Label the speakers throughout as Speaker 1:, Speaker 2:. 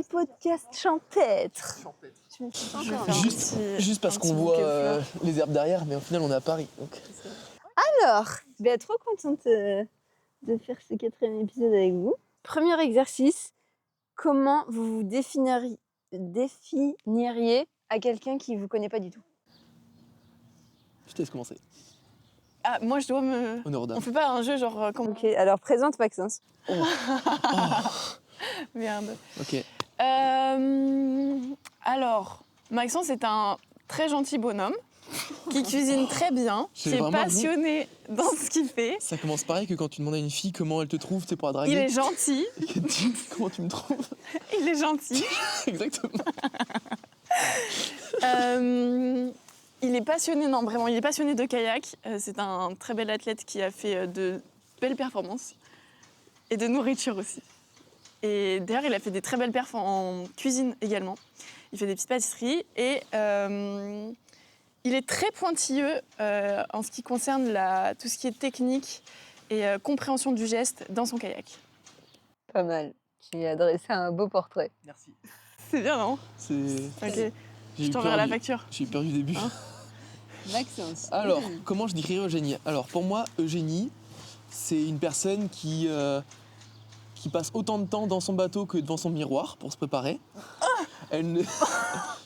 Speaker 1: podcast champêtre. Tu me fais encore
Speaker 2: Juste parce qu'on voit les herbes derrière, mais au final on est à Paris. Donc.
Speaker 1: Alors, trop contente de faire ce 4e épisode avec vous. Premier exercice, comment vous vous définiriez à quelqu'un qui ne vous connaît pas du tout?
Speaker 2: Je te laisse commencer.
Speaker 3: Ah, moi je dois me...
Speaker 2: Honneur aux dames.
Speaker 3: On fait pas un jeu genre...
Speaker 1: Ok, alors présente Maxence.
Speaker 3: Merde.
Speaker 2: Ok.
Speaker 3: Alors, Maxence est un très gentil bonhomme qui cuisine très bien, qui est passionné dans ce qu'il fait.
Speaker 2: Ça commence pareil que quand tu demandes à une fille comment elle te trouve, c'est pour la draguer.
Speaker 3: Il est gentil.
Speaker 2: Et qu'elle te dit comment tu me trouves.
Speaker 3: Il est gentil.
Speaker 2: Exactement.
Speaker 3: Il est passionné, non vraiment, il est passionné de kayak. C'est un très bel athlète qui a fait de belles performances et de nourriture aussi. Et d'ailleurs, il a fait des très belles perfs en cuisine également. Il fait des petites pâtisseries et il est très pointilleux en ce qui concerne tout ce qui est technique et compréhension du geste dans son kayak.
Speaker 1: Pas mal. Tu as dressé un beau portrait.
Speaker 2: Merci.
Speaker 3: C'est bien, non?
Speaker 2: Ok.
Speaker 3: Je t'enverrai la facture.
Speaker 2: J'ai eu peur du début.
Speaker 3: Hein?
Speaker 1: Maxence.
Speaker 2: Alors, comment je décrirais Eugénie? Alors, pour moi, Eugénie, c'est une personne qui passe autant de temps dans son bateau que devant son miroir pour se préparer. Elle ne...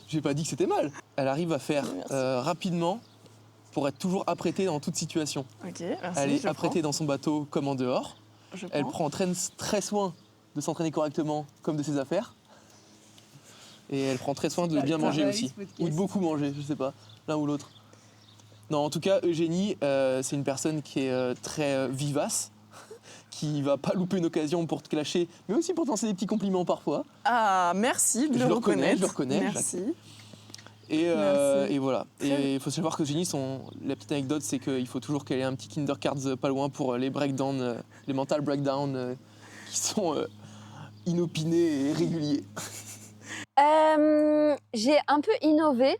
Speaker 2: J'ai pas dit que c'était mal. Elle arrive à faire rapidement pour être toujours apprêtée dans toute situation.
Speaker 3: Ok, merci.
Speaker 2: Elle est apprêtée dans son bateau comme en dehors. Elle prend très soin de s'entraîner correctement comme de ses affaires. Et elle prend très soin de bien manger aussi. Ou de beaucoup manger, je sais pas, l'un ou l'autre. Non, en tout cas, Eugénie, c'est une personne qui est très vivace, qui va pas louper une occasion pour te clasher, mais aussi pour te lancer des petits compliments parfois.
Speaker 3: Ah, merci de le reconnaître.
Speaker 2: Je le reconnais.
Speaker 3: Merci.
Speaker 2: Et voilà. Et il faut savoir que Eugénie, la petite anecdote, c'est qu'il faut toujours qu'elle ait un petit Kinder Cards pas loin pour les breakdowns, les mental breakdowns qui sont inopinés et réguliers.
Speaker 1: J'ai un peu innové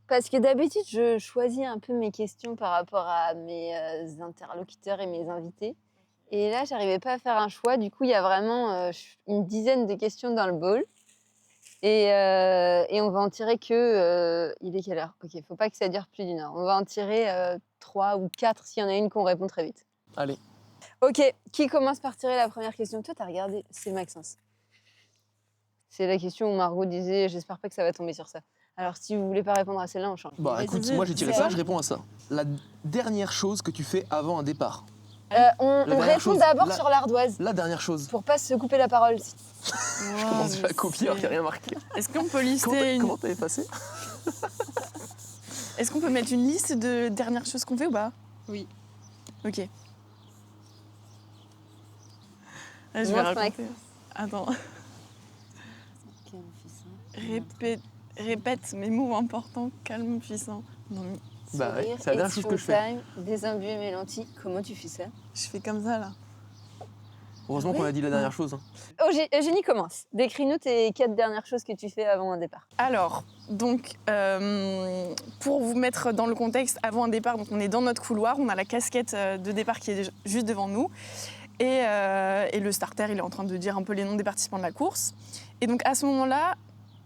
Speaker 1: parce que d'habitude je choisis un peu mes questions par rapport à mes interlocuteurs et mes invités. Et là, j'arrivais pas à faire un choix. Du coup, il y a vraiment une dizaine de questions dans le bowl. Et on va en tirer que... il est quelle heure? Ok, faut pas que ça dure plus d'1 heure. On va en tirer 3 ou 4 s'il y en a une qu'on répond très vite.
Speaker 2: Allez.
Speaker 1: Ok, qui commence par tirer la première question? Toi, t'as regardé, c'est Maxence. C'est la question où Margot disait « J'espère pas que ça va tomber sur ça ». Alors, si vous voulez pas répondre à celle-là, on change.
Speaker 2: Bah écoute, moi j'ai tiré ça, je réponds à ça. La dernière chose que tu fais avant un départ.
Speaker 1: On répond d'abord sur l'ardoise.
Speaker 2: La dernière chose.
Speaker 1: Pour pas se couper la parole.
Speaker 2: Je commence déjà à copier alors qu'il n'y a rien marqué.
Speaker 3: Est-ce qu'on peut lister
Speaker 2: Comment t'as effacé?
Speaker 3: Est-ce qu'on peut mettre une liste de dernières choses qu'on fait ou pas?
Speaker 1: Oui.
Speaker 3: Ok. Là, je vais raconter. Attends. Répète mes mots importants, calme, puissant. Non, mais...
Speaker 2: Bah ouais, c'est la dernière chose que je fais.
Speaker 1: Des imbues mes lentilles. Comment tu fais ça?
Speaker 3: Je fais comme ça, là.
Speaker 2: Heureusement qu'on a dit la dernière chose. Hein.
Speaker 1: Eugénie, commence. Décris-nous tes 4 dernières choses que tu fais avant un départ.
Speaker 3: Alors, donc, pour vous mettre dans le contexte, avant un départ, donc on est dans notre couloir, on a la casquette de départ qui est juste devant nous. Et le starter, il est en train de dire un peu les noms des participants de la course. Et donc, à ce moment-là,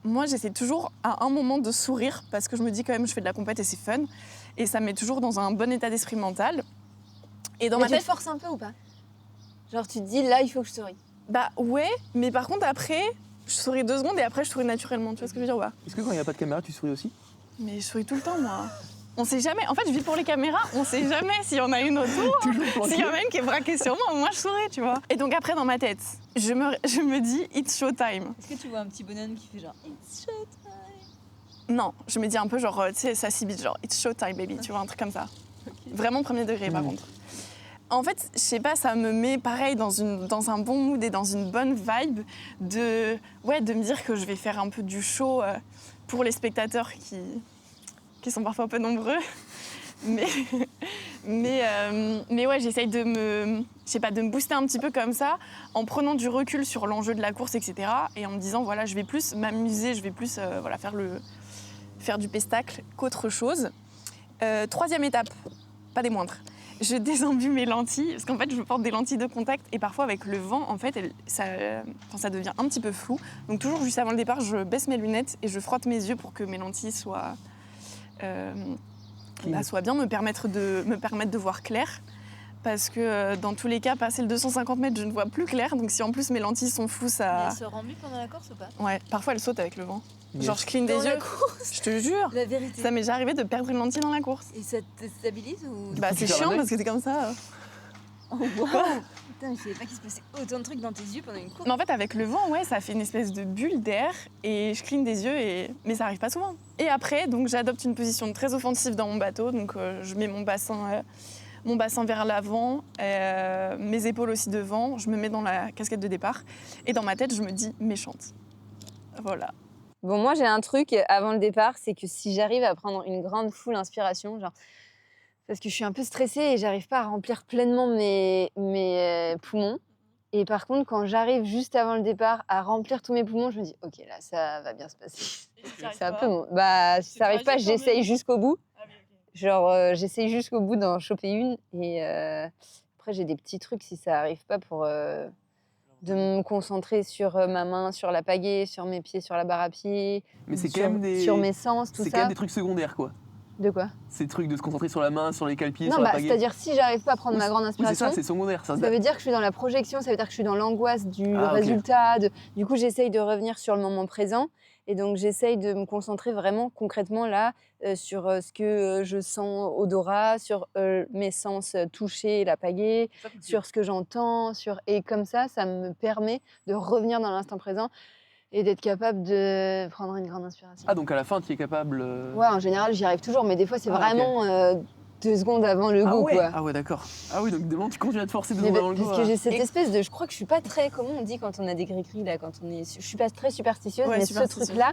Speaker 3: moi, j'essaie toujours à un moment de sourire parce que je me dis quand même, je fais de la compète et c'est fun. Et ça me met toujours dans un bon état d'esprit mental. Et dans ma tête...
Speaker 1: tu te forces un peu ou pas? Genre, tu te dis, là, il faut que je souris.
Speaker 3: Bah ouais, mais par contre, après, je souris 2 secondes et après, je souris naturellement. Tu vois ce que je veux dire ou pas?
Speaker 2: Est-ce que quand il n'y a pas de caméra, tu souris aussi?
Speaker 3: Mais je souris tout le temps, moi. On sait jamais. En fait, je vis pour les caméras. On sait jamais s'il y en a une autour. S'il y en a une qui est braquée sur moi, moi je souris, tu vois. Et donc après, dans ma tête, je me dis it's showtime.
Speaker 4: Est-ce que tu vois un petit bonhomme qui fait genre it's showtime?
Speaker 3: Non, je me dis un peu genre, tu sais, ça s'ibite genre it's showtime baby, tu vois, un truc comme ça. Okay. Vraiment premier degré par contre. En fait, je sais pas, ça me met pareil dans un bon mood et dans une bonne vibe de me dire que je vais faire un peu du show pour les spectateurs qui sont parfois peu nombreux. Mais ouais, j'essaye de me booster un petit peu comme ça, en prenant du recul sur l'enjeu de la course, etc. Et en me disant, voilà, je vais plus m'amuser, je vais plus faire du pestacle qu'autre chose. 3e étape, pas des moindres. je désembue mes lentilles, parce qu'en fait, je porte des lentilles de contact et parfois avec le vent, en fait, ça devient un petit peu flou. Donc toujours juste avant le départ, je baisse mes lunettes et je frotte mes yeux pour que mes lentilles soient bien, me permettre de voir clair. Parce que dans tous les cas, passer le 250 mètres, je ne vois plus clair. Donc si en plus mes lentilles sont floues, ça...
Speaker 4: Mais elle se rend mieux pendant la course ou pas?
Speaker 3: Ouais, parfois elle saute avec le vent.
Speaker 2: Yes.
Speaker 3: Genre je cligne des
Speaker 4: Dans la
Speaker 3: yeux.
Speaker 4: course.
Speaker 3: Je te jure.
Speaker 4: La vérité.
Speaker 3: Ça m'est déjà arrivé de perdre une lentille dans la course.
Speaker 4: Et ça te stabilise ou...
Speaker 3: Bah
Speaker 2: tu
Speaker 3: c'est
Speaker 2: perds
Speaker 3: chiant
Speaker 2: l'aveugle
Speaker 3: parce que c'est comme ça.
Speaker 4: Oh wow. Putain, je savais pas qu'il se passait autant de trucs dans tes yeux pendant une course.
Speaker 3: Mais en fait avec le vent, ouais, ça fait une espèce de bulle d'air et je cligne des yeux mais ça arrive pas souvent. Et après, donc j'adopte une position très offensive dans mon bateau. Donc je mets mon bassin vers l'avant, mes épaules aussi devant, je me mets dans la casquette de départ et dans ma tête je me dis méchante. Voilà.
Speaker 1: Bon, moi, j'ai un truc avant le départ, c'est que si j'arrive à prendre une grande full inspiration, genre, parce que je suis un peu stressée et j'arrive pas à remplir pleinement mes poumons. Et par contre, quand j'arrive juste avant le départ à remplir tous mes poumons, je me dis, ok, là, ça va bien se passer. C'est un peu mon... Bah, si ça arrive pas, j'essaye jusqu'au bout. Genre, j'essaye jusqu'au bout d'en choper une. Et après, j'ai des petits trucs si ça arrive pas pour de me concentrer sur ma main, sur la pagaie, sur mes pieds, sur la barre à pied,
Speaker 2: Mais c'est quand même
Speaker 1: sur mes sens, tout
Speaker 2: C'est
Speaker 1: ça.
Speaker 2: quand même des trucs secondaires, quoi.
Speaker 1: De quoi?
Speaker 2: Ces trucs de se concentrer sur la main, sur les cale-pieds,
Speaker 1: Non,
Speaker 2: sur la
Speaker 1: bah,
Speaker 2: pagaie.
Speaker 1: c'est-à-dire si j'arrive pas à prendre
Speaker 2: Oui,
Speaker 1: ma grande
Speaker 2: Oui, c'est
Speaker 1: inspiration,
Speaker 2: ça, c'est secondaire.
Speaker 1: ça veut dire que je suis dans la projection, ça veut dire que je suis dans l'angoisse du
Speaker 2: Ah, ok.
Speaker 1: résultat. Du coup, j'essaye de revenir sur le moment présent. Et donc, j'essaye de me concentrer vraiment concrètement là sur ce que je sens odorat, sur mes sens toucher la pagaie, sur ce que j'entends. Et comme ça me permet de revenir dans l'instant présent et d'être capable de prendre une grande inspiration.
Speaker 2: Ah, donc à la fin, tu es capable.
Speaker 1: Ouais, en général, j'y arrive toujours, mais des fois, c'est
Speaker 2: Ah, ok.
Speaker 1: vraiment 2 secondes avant le go, quoi.
Speaker 2: Ah ouais, d'accord. Ah oui, donc évidemment, tu continues à te forcer de
Speaker 1: Mais
Speaker 2: secondes avant le
Speaker 1: parce
Speaker 2: go.
Speaker 1: que j'ai cette espèce de... Je crois que je suis pas très... Comment on dit quand on a des gris-gris, là, quand on est... Je suis pas très superstitieuse,
Speaker 3: Ouais,
Speaker 1: mais
Speaker 3: superstitieuse.
Speaker 1: ce truc-là,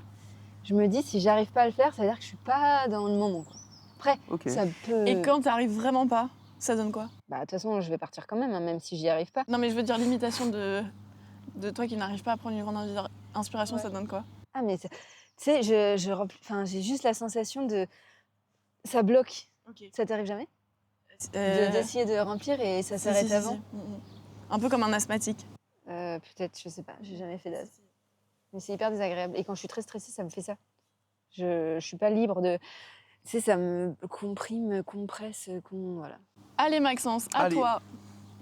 Speaker 1: je me dis, si j'arrive pas à le faire, ça veut dire que je suis pas dans le moment, quoi. Après,
Speaker 2: Ok.
Speaker 1: ça peut...
Speaker 3: Et quand t'arrives vraiment pas, ça donne quoi?
Speaker 1: Bah, de toute façon, je vais partir quand même, hein, même si j'y arrive pas.
Speaker 3: Non mais je veux dire l'imitation de toi qui n'arrive pas à prendre une grande inspiration,
Speaker 1: Ouais.
Speaker 3: ça donne quoi?
Speaker 1: Ah, mais tu sais, j'ai juste la sensation de... Ça bloque. Ça t'arrive jamais d'essayer de remplir et ça s'arrête avant?
Speaker 3: Un peu comme un asthmatique.
Speaker 1: Peut-être, je sais pas, j'ai jamais fait d'as. Mais c'est hyper désagréable. Et quand je suis très stressée, ça me fait ça. Je suis pas libre de... Tu sais, ça me comprime, compresse, voilà.
Speaker 3: Allez Maxence, à
Speaker 2: Allez.
Speaker 3: toi.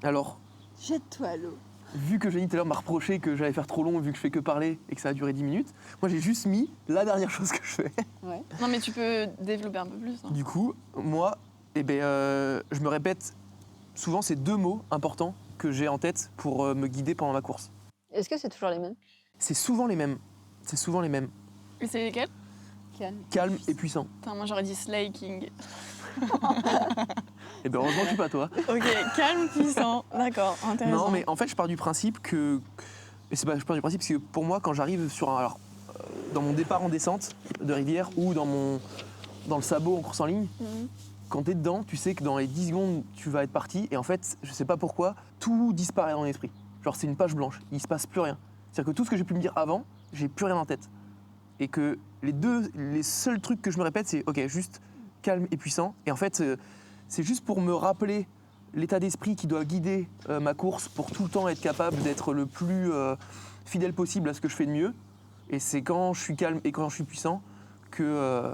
Speaker 2: Alors,
Speaker 1: Jette-toi à l'eau.
Speaker 2: vu que Jenny tout à l'heure m'a reproché que j'allais faire trop long vu que je fais que parler et que ça a duré 10 minutes, moi j'ai juste mis la dernière chose que je fais.
Speaker 1: Ouais.
Speaker 3: Non mais tu peux développer un peu plus. Hein.
Speaker 2: Du coup, moi, je me répète souvent ces 2 mots importants que j'ai en tête pour me guider pendant ma course.
Speaker 1: Est-ce que c'est toujours les mêmes?
Speaker 2: C'est souvent les mêmes. C'est souvent les mêmes.
Speaker 3: Et c'est lesquels?
Speaker 1: Calme.
Speaker 2: Calme et puissant.
Speaker 3: Putain, moi j'aurais dit Slay King.
Speaker 2: Et bien heureusement que je suis pas toi.
Speaker 3: Ok, calme, puissant. D'accord, intéressant.
Speaker 2: Non, mais en fait, je pars du principe que. Et c'est pas, je pars du principe, parce que pour moi, quand j'arrive sur un. Alors, dans mon départ en descente de rivière ou dans le sabot en course en ligne, quand t'es dedans, tu sais que dans les 10 secondes, tu vas être parti. Et en fait, je sais pas pourquoi, tout disparaît dans l'esprit. Genre, c'est une page blanche. Il se passe plus rien. C'est-à-dire que tout ce que j'ai pu me dire avant, j'ai plus rien en tête. Et que les seuls trucs que je me répète, c'est ok, juste calme et puissant. Et en fait, c'est juste pour me rappeler l'état d'esprit qui doit guider ma course pour tout le temps être capable d'être le plus fidèle possible à ce que je fais de mieux. Et c'est quand je suis calme et quand je suis puissant que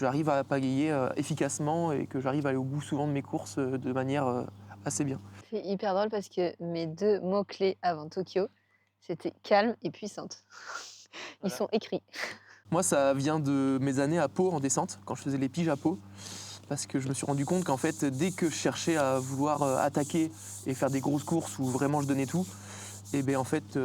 Speaker 2: j'arrive à pagayer efficacement et que j'arrive à aller au bout souvent de mes courses de manière assez bien.
Speaker 1: C'est hyper drôle parce que mes 2 mots-clés avant Tokyo, c'était calme et puissante. Ils sont écrits.
Speaker 2: Moi, ça vient de mes années à Pau en descente, quand je faisais les piges à Pau. Parce que je me suis rendu compte qu'en fait, dès que je cherchais à vouloir attaquer et faire des grosses courses où vraiment je donnais tout, et bien en fait, je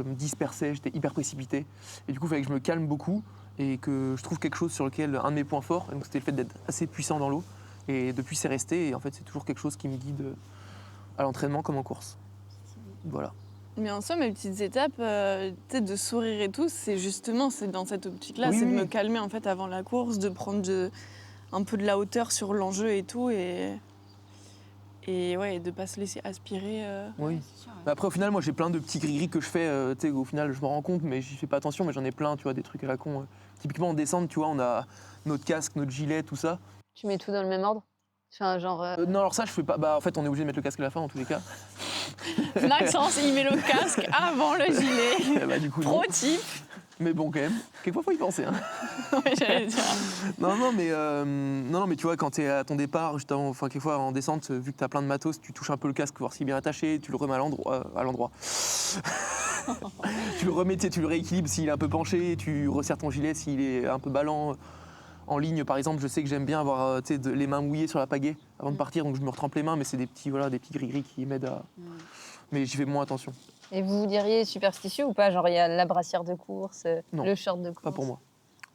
Speaker 2: me dispersais, j'étais hyper précipité. Et du coup, il fallait que je me calme beaucoup et que je trouve quelque chose sur lequel, un de mes points forts, donc c'était le fait d'être assez puissant dans l'eau. Et depuis, c'est resté. Et en fait, c'est toujours quelque chose qui me guide à l'entraînement comme en course. Voilà.
Speaker 3: Mais en somme, mes petites étapes, peut-être de sourire et tout, c'est justement dans cette optique-là,
Speaker 2: Oui,
Speaker 3: c'est de
Speaker 2: oui.
Speaker 3: me calmer en fait avant la course, de prendre un peu de la hauteur sur l'enjeu et tout, et ouais, de pas se laisser aspirer.
Speaker 2: Oui. Mais après, au final, moi, j'ai plein de petits gris-gris que je fais. Tu sais, au final, je me rends compte, mais j'y fais pas attention. Mais j'en ai plein, tu vois, des trucs à la con. Typiquement, en descente, tu vois, on a notre casque, notre gilet, tout ça.
Speaker 1: Tu mets tout dans le même ordre? Enfin, genre.
Speaker 2: Non, alors ça, je fais pas. Bah, en fait, on est obligé de mettre le casque à la fin, en tous les cas.
Speaker 3: Maxence, il met le casque avant le gilet.
Speaker 2: Bah, du coup,
Speaker 3: Pro
Speaker 2: non.
Speaker 3: type.
Speaker 2: Mais bon, quand même. Quelquefois, faut y penser. Hein.
Speaker 3: Ouais, j'allais dire.
Speaker 2: Non, mais tu vois, quand t'es à ton départ, justement, enfin, quelquefois en descente, vu que t'as plein de matos, tu touches un peu le casque, voir s'il est bien attaché, tu le remets à l'endroit. Tu le remets, tu le rééquilibres s'il est un peu penché, tu resserres ton gilet s'il est un peu ballant. En ligne, par exemple, je sais que j'aime bien avoir les mains mouillées sur la pagaie avant de partir, donc je me retrempe les mains, mais c'est des petits gris-gris qui m'aident à. Mais j'y fais moins attention.
Speaker 1: Et vous diriez superstitieux ou pas? Genre, il y a la brassière de course,
Speaker 2: Non,
Speaker 1: le short de course.
Speaker 2: Pas pour moi.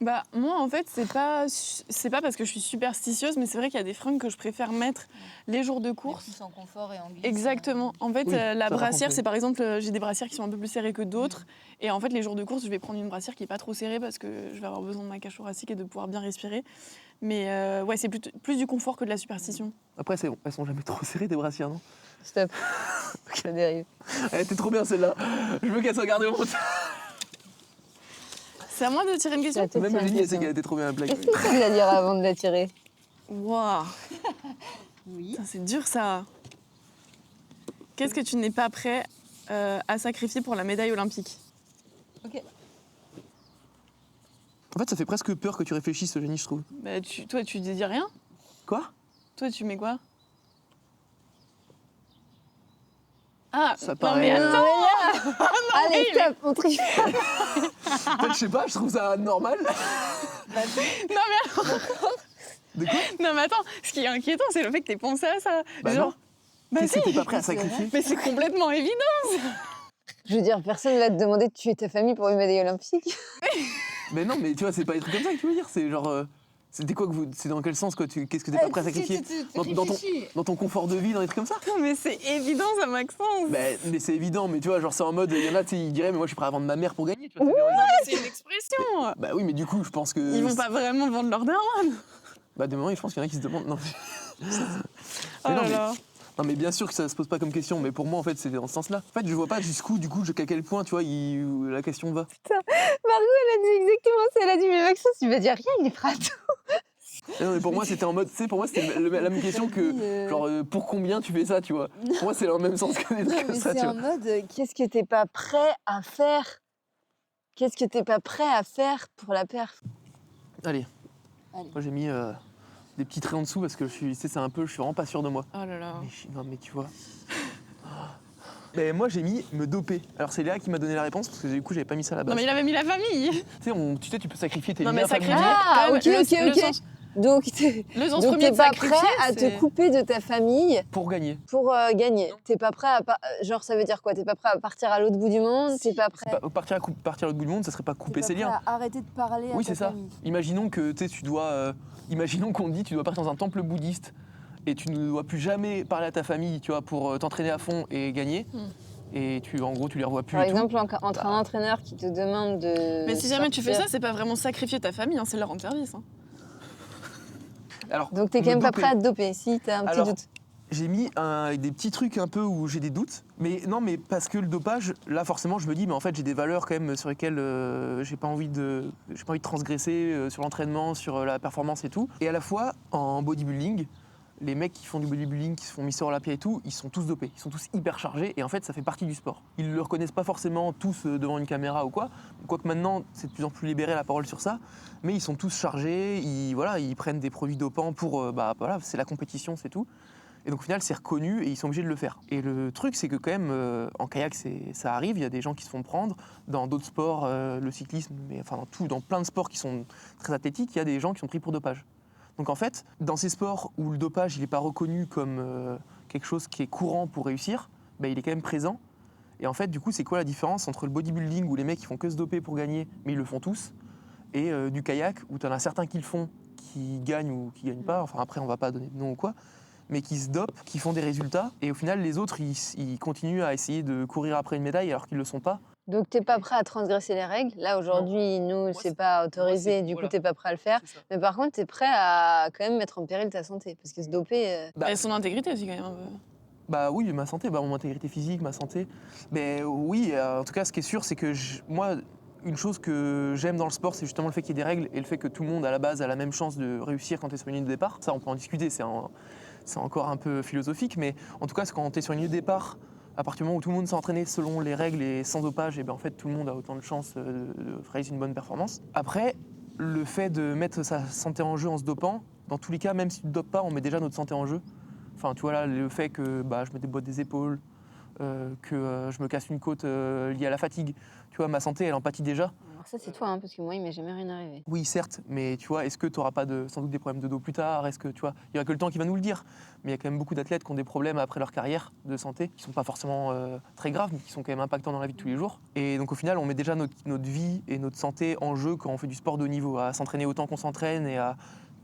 Speaker 3: Bah, moi, en fait, c'est pas parce que je suis superstitieuse, mais c'est vrai qu'il y a des fringues que je préfère mettre les jours de course.
Speaker 4: Plus en confort et en glisse.
Speaker 3: Exactement. En fait,
Speaker 2: Oui,
Speaker 3: la
Speaker 2: ça
Speaker 3: brassière,
Speaker 2: raconte,
Speaker 3: c'est par exemple, j'ai des brassières qui sont un peu plus serrées que d'autres. Et en fait, les jours de course, je vais prendre une brassière qui est pas trop serrée parce que je vais avoir besoin de ma cage thoracique et de pouvoir bien respirer. Mais ouais, c'est plus du confort que de la superstition.
Speaker 2: Après, elles sont jamais trop serrées, tes brassières, non?
Speaker 1: Stop. Ça dérive.
Speaker 2: Elle était trop bien celle-là. Je veux qu'elle soit gardée au montage.
Speaker 3: C'est à moi de tirer une question.
Speaker 2: Même Eugénie, elle sait qu'elle était trop bien la blague.
Speaker 1: Est-ce que c'est de la lire avant de la tirer?
Speaker 3: Waouh,
Speaker 4: Oui.
Speaker 3: putain, c'est dur ça. Qu'est-ce que tu n'es pas prêt à sacrifier pour la médaille olympique?
Speaker 4: Ok.
Speaker 2: En fait, ça fait presque peur que tu réfléchisses, Eugénie, je trouve.
Speaker 3: Bah, toi, tu dis rien.
Speaker 2: Quoi?
Speaker 3: Toi, tu mets quoi? Ah,
Speaker 2: Ça
Speaker 3: non
Speaker 2: paraît,
Speaker 3: mais attends.
Speaker 1: Allez,
Speaker 3: mais-
Speaker 1: stop, on triche.
Speaker 2: En fait, je sais pas, je trouve ça normal.
Speaker 3: Non mais attends, ce qui est inquiétant, c'est le fait que t'aies pensé à ça.
Speaker 2: Bah
Speaker 3: Genre,
Speaker 2: non.
Speaker 3: bah
Speaker 2: Qu'est-ce
Speaker 3: si,
Speaker 2: que t'es pas prêt à sacrifier?
Speaker 3: mais c'est complètement évident.
Speaker 1: Je veux dire, personne va te demander de tuer ta famille pour une médaille olympique.
Speaker 2: Mais non, mais tu vois, c'est pas des trucs comme ça que tu veux dire. C'est genre. C'était quoi que vous. C'est dans quel sens, quoi? Qu'est-ce que t'es pas prêt à sacrifier? Dans ton confort de vie, dans des trucs comme ça?
Speaker 3: Non mais c'est évident ça, Maxence.
Speaker 2: Mais c'est évident, mais tu vois, genre c'est en mode. Il y en a, tu sais, ils diraient, mais moi je suis prêt à vendre ma mère pour gagner. Tu vois,
Speaker 3: C'est une expression.
Speaker 2: Bah oui, mais du coup, je pense que.
Speaker 3: Ils vont pas vraiment vendre leur daronne.
Speaker 2: Bah, de moment, je pense qu'il y en a qui se demandent. Non,
Speaker 3: Oh
Speaker 2: Mais non,
Speaker 3: là là.
Speaker 2: non, mais bien sûr que ça se pose pas comme question, mais pour moi, en fait, c'est dans ce sens-là. En fait, je vois pas jusqu'où, du coup, jusqu'à quel point, tu vois, la question va.
Speaker 1: Margot, elle a dit exactement ça. Elle a dit, mais Maxence, il va dire rien, il est prêt à tout.
Speaker 2: Non, mais pour moi, c'était en mode, tu sais, pour moi, c'était la même question que, genre, pour combien tu fais ça, tu vois. Pour moi, c'est dans le même sens que des trucs comme ça, tu
Speaker 1: C'est
Speaker 2: vois.
Speaker 1: en mode, qu'est-ce que t'es pas prêt à faire? Qu'est-ce que t'es pas prêt à faire pour la perf?
Speaker 2: Allez.
Speaker 4: Allez.
Speaker 2: Moi, j'ai mis des petits traits en dessous parce que je suis vraiment pas sûr de moi.
Speaker 3: Oh là là.
Speaker 2: Non, mais tu vois. Mais moi, j'ai mis me doper. Alors, c'est Léa qui m'a donné la réponse parce que du coup, j'avais pas mis ça à la base.
Speaker 3: Non mais il avait mis la famille.
Speaker 2: Tu sais, tu peux sacrifier tes
Speaker 3: Non,
Speaker 2: liens
Speaker 3: mais
Speaker 2: familiaux.
Speaker 3: sacrifier.
Speaker 1: Ah,
Speaker 3: quand
Speaker 1: ok,
Speaker 3: même,
Speaker 1: ok,
Speaker 3: le
Speaker 1: ok.
Speaker 3: sens-
Speaker 1: Donc, t'es
Speaker 3: Le sens
Speaker 1: donc
Speaker 3: premier
Speaker 1: t'es
Speaker 3: de
Speaker 1: pas prêt
Speaker 3: sacrifier,
Speaker 1: à
Speaker 3: c'est-
Speaker 1: te couper de ta famille
Speaker 2: Pour gagner.
Speaker 1: pour gagner. T'es pas prêt à... Genre, ça veut dire quoi? T'es pas prêt à partir à l'autre bout du monde? T'es pas prêt...
Speaker 2: Partir à l'autre bout du monde, ça serait pas couper ses liens.
Speaker 4: Arrêter de parler à
Speaker 2: Oui,
Speaker 4: ta
Speaker 2: c'est ça.
Speaker 4: famille.
Speaker 2: Imaginons que tu dois. Imaginons qu'on te dit tu dois partir dans un temple bouddhiste et tu ne dois plus jamais parler à ta famille, tu vois, pour t'entraîner à fond et gagner. Et en gros, tu les revois plus.
Speaker 1: Par
Speaker 2: et tout.
Speaker 1: exemple, entre un entraîneur qui te demande de...
Speaker 3: Mais si jamais tu fais ça,
Speaker 1: sortir-
Speaker 3: c'est pas vraiment sacrifier ta famille, hein, c'est leur rendre service. Hein.
Speaker 2: Alors,
Speaker 1: Donc, t'es quand
Speaker 2: me
Speaker 1: même pas
Speaker 2: doper.
Speaker 1: prêt à te doper, si t'as un petit
Speaker 2: Alors,
Speaker 1: doute.
Speaker 2: J'ai mis des petits trucs un peu où j'ai des doutes. Mais non, mais parce que le dopage, là, forcément, je me dis, mais en fait, j'ai des valeurs quand même sur lesquelles j'ai pas envie de transgresser sur l'entraînement, sur la performance et tout. Et à la fois, en bodybuilding, les mecs qui font du bodybuilding, qui se font Mister Olympia et tout, ils sont tous dopés, ils sont tous hyper chargés et en fait ça fait partie du sport. Ils le reconnaissent pas forcément tous devant une caméra ou quoi, quoique maintenant c'est de plus en plus libéré la parole sur ça, mais ils sont tous chargés, ils prennent des produits dopants pour, voilà, c'est la compétition, c'est tout. Et donc au final c'est reconnu et ils sont obligés de le faire. Et le truc c'est que quand même en kayak ça arrive, il y a des gens qui se font prendre, dans d'autres sports, le cyclisme, mais enfin dans plein de sports qui sont très athlétiques, il y a des gens qui sont pris pour dopage. Donc en fait, dans ces sports où le dopage n'est pas reconnu comme quelque chose qui est courant pour réussir, il est quand même présent. Et en fait, du coup, c'est quoi la différence entre le bodybuilding où les mecs ils font que se doper pour gagner, mais ils le font tous, et du kayak où tu en as certains qui le font, qui gagnent ou qui gagnent pas, enfin après on va pas donner de nom ou quoi, mais qui se dopent, qui font des résultats, et au final les autres ils continuent à essayer de courir après une médaille alors qu'ils le sont pas.
Speaker 1: Donc, t'es pas prêt à transgresser les règles. Là, aujourd'hui, nous,
Speaker 2: Moi,
Speaker 1: c'est pas autorisé, du coup,
Speaker 2: voilà.
Speaker 1: t'es pas prêt à le faire.
Speaker 2: C'est ça.
Speaker 1: Mais par contre, t'es prêt à quand même mettre en péril ta santé. Parce que se doper...
Speaker 2: Bah,
Speaker 3: Et son intégrité aussi quand même un peu.
Speaker 2: Bah oui, ma santé, mon intégrité physique, ma santé. Mais oui, en tout cas, ce qui est sûr, c'est que moi, une chose que j'aime dans le sport, c'est justement le fait qu'il y ait des règles et le fait que tout le monde à la base a la même chance de réussir quand tu es sur une ligne de départ. Ça, on peut en discuter, c'est encore un peu philosophique, mais en tout cas, quand tu es sur une ligne de départ, à partir du moment où tout le monde s'est entraîné selon les règles et sans dopage, et bien en fait tout le monde a autant de chances de réussir une bonne performance. Après, le fait de mettre sa santé en jeu en se dopant, dans tous les cas, même si tu ne dopes pas, on met déjà notre santé en jeu. Enfin, tu vois là, le fait que je me déboîte des épaules, que je me casse une côte liée à la fatigue, tu vois, ma santé, elle en pâtit déjà.
Speaker 1: Alors ça, c'est toi, hein, parce que moi, il m'est jamais rien arrivé.
Speaker 2: Oui, certes, mais tu vois, est-ce que tu n'auras pas sans doute des problèmes de dos plus tard? Est-ce que, tu vois, il n'y aura que le temps qui va nous le dire. Mais il y a quand même beaucoup d'athlètes qui ont des problèmes après leur carrière de santé, qui ne sont pas forcément très graves, mais qui sont quand même impactants dans la vie de tous les jours. Et donc au final, on met déjà notre vie et notre santé en jeu quand on fait du sport de haut niveau, à s'entraîner autant qu'on s'entraîne et à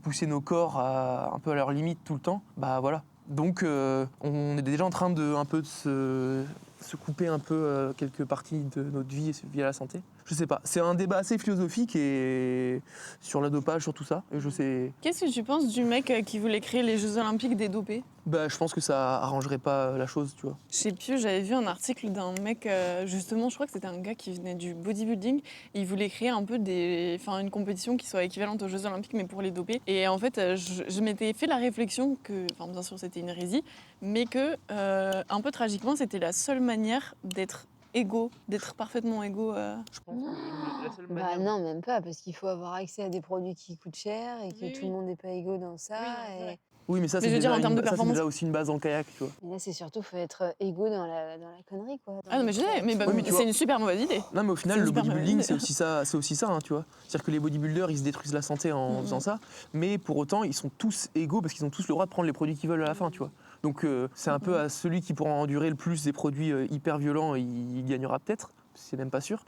Speaker 2: pousser nos corps un peu à leur limite tout le temps. Bah voilà. Donc on est déjà en train de un peu de se couper un peu quelques parties de notre vie via la santé. Je sais pas, c'est un débat assez philosophique et sur le dopage, sur tout ça. Et je sais.
Speaker 3: Qu'est-ce que tu penses du mec qui voulait créer les Jeux Olympiques des dopés?
Speaker 2: Je pense que ça arrangerait pas la chose, tu vois.
Speaker 3: Je sais plus, j'avais vu un article d'un mec, justement, je crois que c'était un gars qui venait du bodybuilding, et il voulait créer un peu une compétition qui soit équivalente aux Jeux Olympiques, mais pour les dopés. Et en fait, je m'étais fait la réflexion que, bien sûr, c'était une hérésie, mais que, un peu tragiquement, c'était la seule manière d'être égaux, d'être parfaitement égaux.
Speaker 2: Je pense que la seule
Speaker 1: Bah non, même pas, parce qu'il faut avoir accès à des produits qui coûtent cher et que
Speaker 3: Oui,
Speaker 1: tout
Speaker 3: oui.
Speaker 1: le monde n'est pas égaux dans ça.
Speaker 3: Oui, non, c'est vrai.
Speaker 2: Oui, mais ça,
Speaker 3: Mais
Speaker 2: c'est
Speaker 3: je veux dire,
Speaker 2: déjà,
Speaker 3: en termes de
Speaker 2: ça, c'est
Speaker 3: performance.
Speaker 2: déjà aussi une base en kayak, tu vois.
Speaker 1: Et là, c'est surtout, faut être égaux dans la connerie, quoi.
Speaker 3: Ah non, mais je sais, mais
Speaker 2: Ouais, mais tu vois-
Speaker 3: c'est une super mauvaise idée.
Speaker 2: Non, mais au final,
Speaker 3: C'est
Speaker 2: le
Speaker 3: super
Speaker 2: bodybuilding,
Speaker 3: mal.
Speaker 2: c'est aussi ça, hein, tu vois. C'est-à-dire que les bodybuilders, ils se détruisent la santé en faisant ça, mais pour autant, ils sont tous égaux parce qu'ils ont tous le droit de prendre les produits qu'ils veulent à la fin, tu vois. Donc, c'est un peu à celui qui pourra endurer le plus des produits hyper violents, il gagnera peut-être, c'est même pas sûr.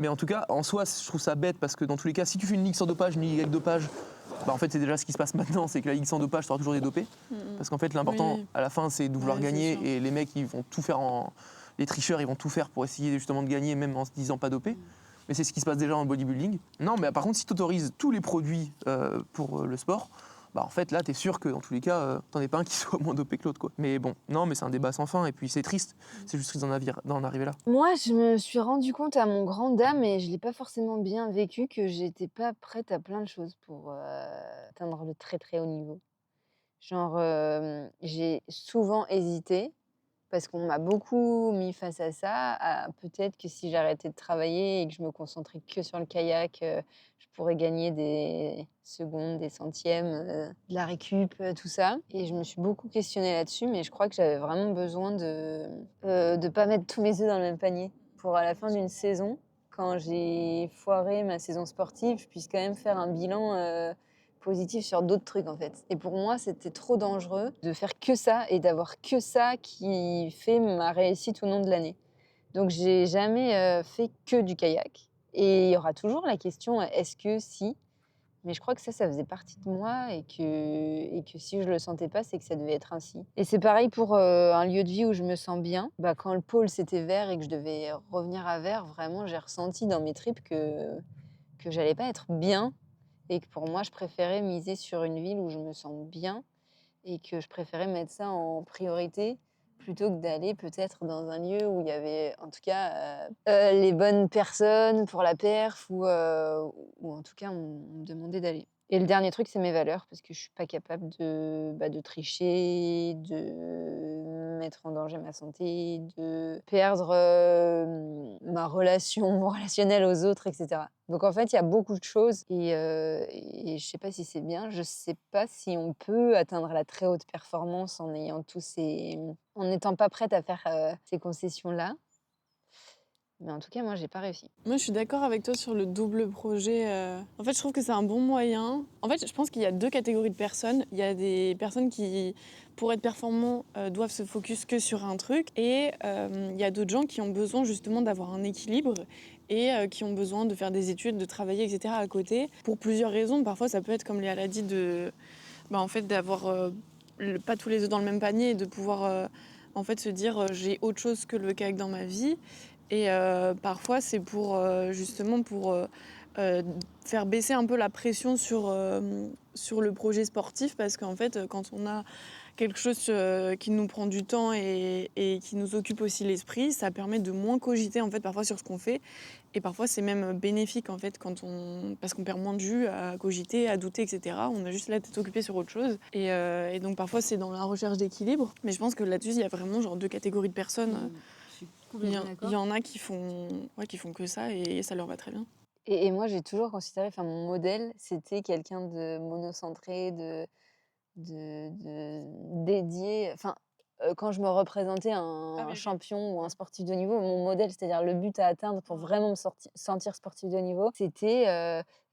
Speaker 2: Mais en tout cas, en soi, je trouve ça bête parce que dans tous les cas, si tu fais une ligue sans dopage, une ligue avec dopage, en fait, c'est déjà ce qui se passe maintenant, c'est que la ligue sans dopage, tu auras toujours des dopés. Parce qu'en fait, l'important,
Speaker 3: Oui.
Speaker 2: à la fin, c'est de vouloir
Speaker 3: Ouais, c'est
Speaker 2: gagner
Speaker 3: sûr.
Speaker 2: et les mecs, ils vont tout faire les tricheurs, ils vont tout faire pour essayer justement de gagner, même en se disant pas dopé. Mais c'est ce qui se passe déjà en bodybuilding. Non, mais par contre, si tu autorises tous les produits pour le sport, en fait, là, t'es sûr que dans tous les cas, t'en es pas un qui soit moins dopé que l'autre, quoi. Mais bon, non, mais c'est un débat sans fin, et puis c'est triste. C'est juste triste d'en arriver là.
Speaker 1: Moi, je me suis rendu compte à mon grand dam, et je l'ai pas forcément bien vécu, que j'étais pas prête à plein de choses pour atteindre le très très haut niveau. Genre, j'ai souvent hésité parce qu'on m'a beaucoup mis face à ça, peut-être que si j'arrêtais de travailler et que je me concentrais que sur le kayak, je pourrais gagner des secondes, des centièmes, de la récup, tout ça. Et je me suis beaucoup questionnée là-dessus, mais je crois que j'avais vraiment besoin de pas mettre tous mes œufs dans le même panier pour à la fin d'une saison, quand j'ai foiré ma saison sportive, je puisse quand même faire un bilan positif sur d'autres trucs en fait. Et pour moi, c'était trop dangereux de faire que ça et d'avoir que ça qui fait ma réussite ou non de l'année. Donc j'ai jamais fait que du kayak. Et il y aura toujours la question est-ce que si. Mais je crois que ça faisait partie de moi et que si je le sentais pas, c'est que ça devait être ainsi. Et c'est pareil pour un lieu de vie où je me sens bien. Quand le pôle c'était vert et que je devais revenir à vert, vraiment j'ai ressenti dans mes tripes que j'allais pas être bien et que pour moi, je préférais miser sur une ville où je me sens bien et que je préférais mettre ça en priorité plutôt que d'aller peut-être dans un lieu où il y avait en tout cas les bonnes personnes pour la perf ou en tout cas on me demandait d'aller. Et le dernier truc, c'est mes valeurs, parce que je suis pas capable de tricher, de mettre en danger ma santé, de perdre ma relation, mon relationnel aux autres, etc. Donc en fait, il y a beaucoup de choses et je sais pas si c'est bien. Je sais pas si on peut atteindre la très haute performance en ayant en n'étant pas prête à faire ces concessions-là. Mais en tout cas, moi, j'ai pas réussi.
Speaker 3: Moi, je suis d'accord avec toi sur le double projet. En fait, je trouve que c'est un bon moyen. En fait, je pense qu'il y a deux catégories de personnes. Il y a des personnes qui, pour être performants, doivent se focus que sur un truc. Et il y a d'autres gens qui ont besoin justement d'avoir un équilibre et qui ont besoin de faire des études, de travailler, etc. à côté. Pour plusieurs raisons. Parfois, ça peut être, comme Léa l'a dit, en fait, d'avoir pas tous les œufs dans le même panier et de pouvoir en fait, se dire j'ai autre chose que le kayak dans ma vie. Et parfois, c'est pour justement pour faire baisser un peu la pression sur sur le projet sportif parce qu'en fait, quand on a quelque chose qui nous prend du temps et qui nous occupe aussi l'esprit, ça permet de moins cogiter en fait parfois sur ce qu'on fait. Et parfois, c'est même bénéfique en fait parce qu'on perd moins de jus à cogiter, à douter, etc. On a juste la tête occupée sur autre chose. Et donc parfois, c'est dans la recherche d'équilibre. Mais je pense que là-dessus, il y a vraiment genre 2 catégories de personnes. Il y en a qui font que ça et ça leur va très bien.
Speaker 1: Et moi, j'ai toujours considéré, enfin, mon modèle, c'était quelqu'un de monocentré, dédié. Enfin, quand je me représentais un champion ou un sportif de haut niveau, mon modèle, c'est-à-dire le but à atteindre pour vraiment me sentir sportif de haut niveau, c'était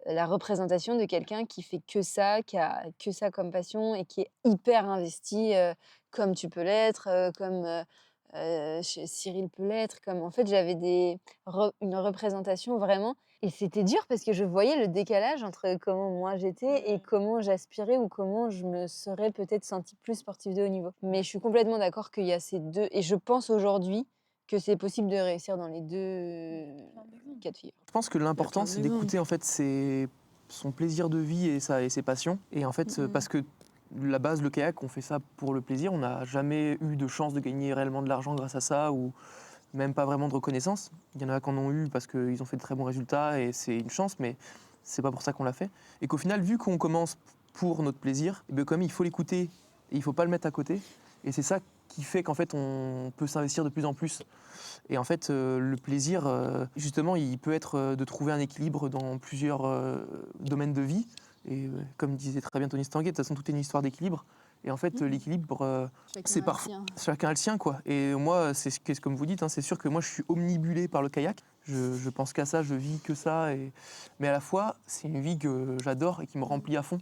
Speaker 1: la représentation de quelqu'un qui fait que ça, qui a que ça comme passion et qui est hyper investi, comme tu peux l'être, comme Cyril peut l'être. En fait, j'avais une représentation vraiment. Et c'était dur parce que je voyais le décalage entre comment moi j'étais et comment j'aspirais ou comment je me serais peut-être sentie plus sportive de haut niveau. Mais je suis complètement d'accord qu'il y a ces deux. Et je pense aujourd'hui que c'est possible de réussir dans les 2 cas de figure.
Speaker 2: Je pense que l'important, c'est d'écouter en fait son plaisir de vie et ses passions. Et en fait, parce que la base, le kayak, on fait ça pour le plaisir. On n'a jamais eu de chance de gagner réellement de l'argent grâce à ça ou même pas vraiment de reconnaissance. Il y en a qui en ont eu parce qu'ils ont fait de très bons résultats et c'est une chance, mais c'est pas pour ça qu'on l'a fait. Et qu'au final, vu qu'on commence pour notre plaisir, et bien quand même, il faut l'écouter et il faut pas le mettre à côté. Et c'est ça qui fait qu'en fait, on peut s'investir de plus en plus. Et en fait, le plaisir, justement, il peut être de trouver un équilibre dans plusieurs domaines de vie. Et comme disait très bien Tony Stanguet, de toute façon, tout est une histoire d'équilibre. Et en fait, l'équilibre, c'est parfois chacun a le sien, quoi. Et moi, c'est comme vous dites, hein, c'est sûr que moi, je suis omnibulé par le kayak. Je pense qu'à ça, je vis que ça. Mais à la fois, c'est une vie que j'adore et qui me remplit à fond.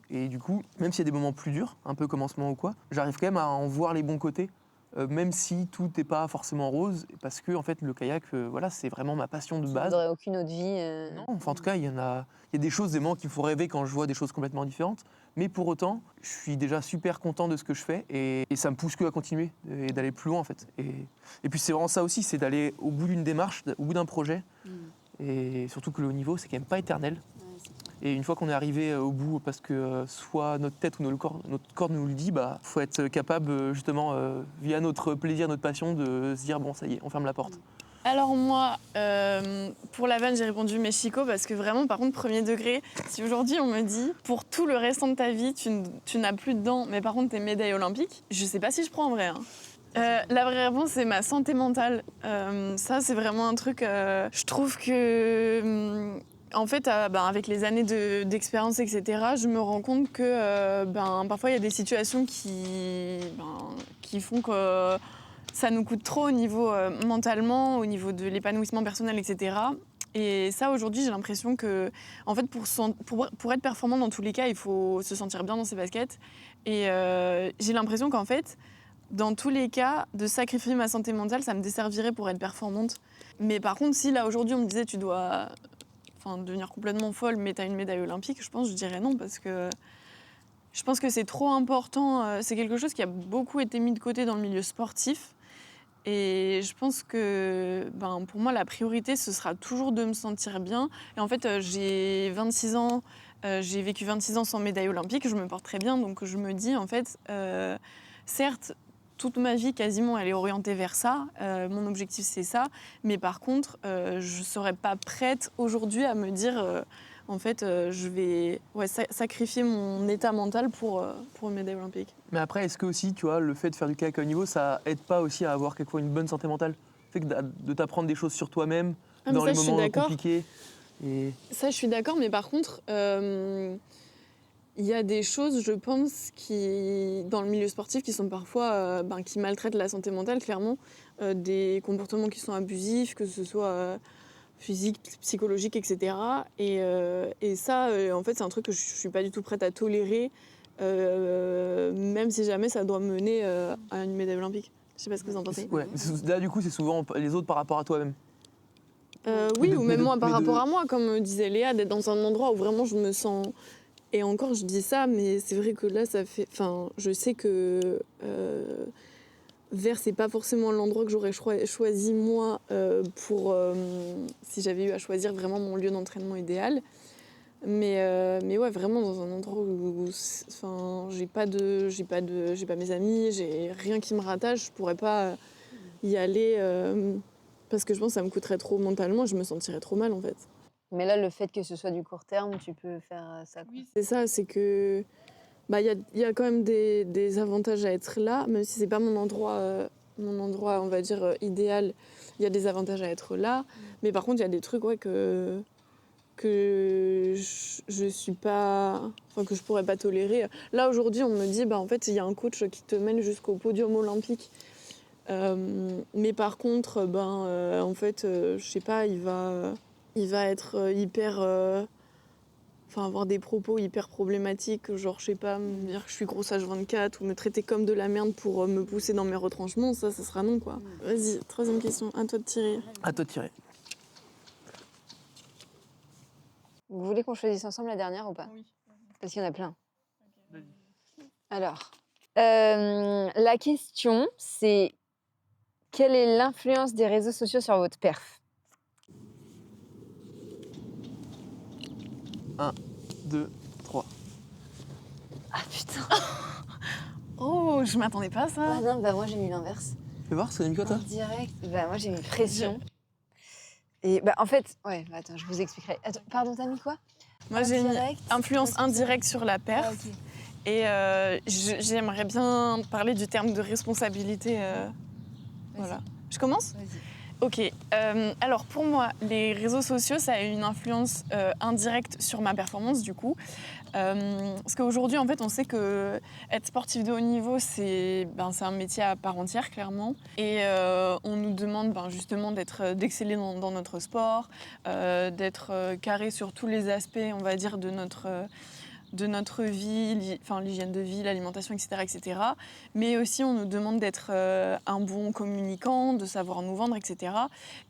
Speaker 2: Et du coup, même s'il y a des moments plus durs, un peu comme en ce moment ou quoi, j'arrive quand même à en voir les bons côtés. Même si tout n'est pas forcément rose, parce que en fait, le kayak, voilà, c'est vraiment ma passion de base.
Speaker 1: Tu n'aurais aucune autre vie.
Speaker 2: Non, enfin, en tout cas, il y a des choses, des moments qui me font rêver quand je vois des choses complètement différentes. Mais pour autant, je suis déjà super content de ce que je fais et ça me pousse que à continuer et d'aller plus loin en fait. Et puis c'est vraiment ça aussi, c'est d'aller au bout d'une démarche, au bout d'un projet. Et surtout que le haut niveau, c'est quand même pas éternel. Et une fois qu'on est arrivé au bout, parce que soit notre tête ou notre corps nous le dit, bah faut être capable justement, via notre plaisir, notre passion, de se dire bon ça y est, on ferme la porte.
Speaker 3: Alors moi, pour la vanne, j'ai répondu Mexico parce que vraiment, par contre, premier degré, si aujourd'hui on me dit pour tout le restant de ta vie, tu n'as plus de dents, mais par contre tes médailles olympiques, je sais pas si je prends en vrai. Hein. La vraie réponse, c'est ma santé mentale. Ça, c'est vraiment un truc. Je trouve que, en fait, avec les années d'expérience, etc., je me rends compte que parfois il y a des situations qui font que ça nous coûte trop au niveau mentalement, au niveau de l'épanouissement personnel, etc. Et ça, aujourd'hui, j'ai l'impression que, en fait, pour être performant dans tous les cas, il faut se sentir bien dans ses baskets. Et j'ai l'impression qu'en fait, dans tous les cas, de sacrifier ma santé mentale, ça me desservirait pour être performante. Mais par contre, si là, aujourd'hui, on me disait tu dois devenir complètement folle, mais tu as une médaille olympique, je dirais non, parce que je pense que c'est trop important. C'est quelque chose qui a beaucoup été mis de côté dans le milieu sportif. Et je pense que pour moi, la priorité, ce sera toujours de me sentir bien. Et en fait, j'ai 26 ans, j'ai vécu 26 ans sans médaille olympique, je me porte très bien. Donc je me dis, en fait, certes, toute ma vie, quasiment, elle est orientée vers ça. Mon objectif, c'est ça. Mais par contre, je ne serais pas prête aujourd'hui à me dire... en fait, je vais sacrifier mon état mental pour une médaille olympique.
Speaker 2: Mais après, est-ce que aussi, tu vois, le fait de faire du kayak à haut niveau, ça aide pas aussi à avoir quelquefois une bonne santé mentale ? Le fait de t'apprendre des choses sur toi-même dans les moments compliqués.
Speaker 3: Ça, je suis d'accord, mais par contre, il y a des choses, je pense, dans le milieu sportif, qui sont parfois qui maltraitent la santé mentale, clairement. Des comportements qui sont abusifs, que ce soit... physique, psychologique, etc. Et ça, en fait, c'est un truc que je ne suis pas du tout prête à tolérer, même si jamais ça doit mener à une médaille olympique. Je ne sais pas ce que vous en pensez.
Speaker 2: Ouais. Là, du coup, c'est souvent les autres par rapport à toi-même.
Speaker 3: Oui, ou même moi par rapport à moi, comme disait Léa, d'être dans un endroit où vraiment je me sens... Et encore, je dis ça, mais c'est vrai que là, ça fait... je sais que... Vers, c'est pas forcément l'endroit que j'aurais choisi moi si j'avais eu à choisir vraiment mon lieu d'entraînement idéal. Mais ouais, vraiment dans un endroit où j'ai pas mes amis, j'ai rien qui me rattache, je pourrais pas y aller parce que je pense que ça me coûterait trop mentalement, je me sentirais trop mal en fait.
Speaker 1: Mais là, le fait que ce soit du court terme, tu peux faire ça, quoi.
Speaker 3: Oui, c'est ça, c'est que il y a quand même des avantages à être là, même si c'est pas mon endroit, on va dire, idéal, il y a des avantages à être là. Mais par contre, il y a des trucs ouais, que je suis pas, enfin que je pourrais pas tolérer. Là aujourd'hui, on me dit en fait il y a un coach qui te mène jusqu'au podium olympique. Mais par contre, en fait, je sais pas, il va être hyper, avoir des propos hyper problématiques, genre je sais pas, me dire que je suis grosse H24 ou me traiter comme de la merde pour me pousser dans mes retranchements, ça sera non quoi. Vas-y, troisième question, à toi de tirer.
Speaker 2: À toi de tirer.
Speaker 1: Vous voulez qu'on choisisse ensemble la dernière ou pas?
Speaker 3: Oui.
Speaker 1: Parce qu'il y en a plein.
Speaker 2: Vas-y.
Speaker 1: Alors, la question, c'est quelle est l'influence des réseaux sociaux sur votre perf?
Speaker 2: 1, 2, 3.
Speaker 1: Ah putain.
Speaker 3: Oh, je m'attendais pas à ça.
Speaker 1: Ah non, bah moi j'ai mis l'inverse.
Speaker 2: Fais voir, ça a mis quoi
Speaker 1: En
Speaker 2: toi?
Speaker 1: direct, bah moi j'ai mis pression. Et bah en fait, ouais, bah, attends, je vous expliquerai. Attends, pardon, t'as mis quoi?
Speaker 3: Moi j'ai mis
Speaker 1: Indirect,
Speaker 3: influence
Speaker 1: responsable.
Speaker 3: indirecte sur la perf.
Speaker 1: Ah, ok.
Speaker 3: Et j'aimerais bien parler du terme de responsabilité. Voilà. Je commence?
Speaker 1: Vas-y.
Speaker 3: Ok. Alors pour moi, les réseaux sociaux, ça a une influence indirecte sur ma performance du coup. Parce qu'aujourd'hui, en fait, on sait que être sportif de haut niveau, c'est un métier à part entière, clairement. Et on nous demande justement d'exceller dans notre sport, d'être carré sur tous les aspects, on va dire, de notre vie, l'hygiène de vie, l'alimentation, etc., etc. Mais aussi, on nous demande d'être un bon communicant, de savoir nous vendre, etc.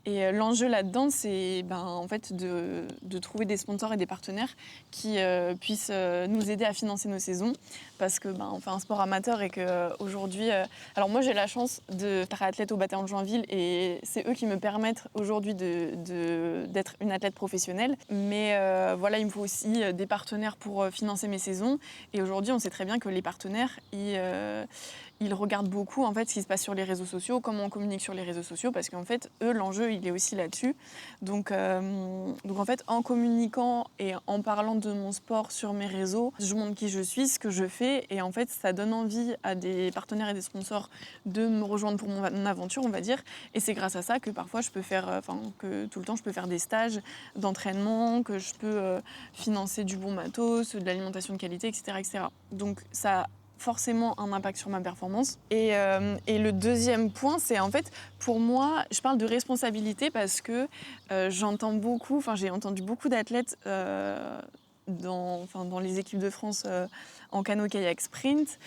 Speaker 3: Et l'enjeu là-dedans, c'est en fait de trouver des sponsors et des partenaires qui puissent nous aider à financer nos saisons. Parce que on fait un sport amateur et qu'aujourd'hui... alors moi, j'ai la chance de faire athlète au Bataillon de Joinville et c'est eux qui me permettent aujourd'hui d'être une athlète professionnelle. Mais voilà, il me faut aussi des partenaires pour financer mes saisons. Et aujourd'hui, on sait très bien que les partenaires, ils regardent beaucoup en fait ce qui se passe sur les réseaux sociaux, comment on communique sur les réseaux sociaux, parce qu'en fait, eux, l'enjeu, il est aussi là-dessus. Donc en fait, en communiquant et en parlant de mon sport sur mes réseaux, je montre qui je suis, ce que je fais, et en fait, ça donne envie à des partenaires et des sponsors de me rejoindre pour mon aventure, on va dire. Et c'est grâce à ça que parfois, je peux faire, que tout le temps, je peux faire des stages d'entraînement, que je peux financer du bon matos, de l'alimentation de qualité, etc., etc. Donc ça a forcément un impact sur ma performance. Et le deuxième point, c'est en fait, pour moi, je parle de responsabilité parce que j'ai entendu beaucoup d'athlètes dans les équipes de France en canot-kayak sprint.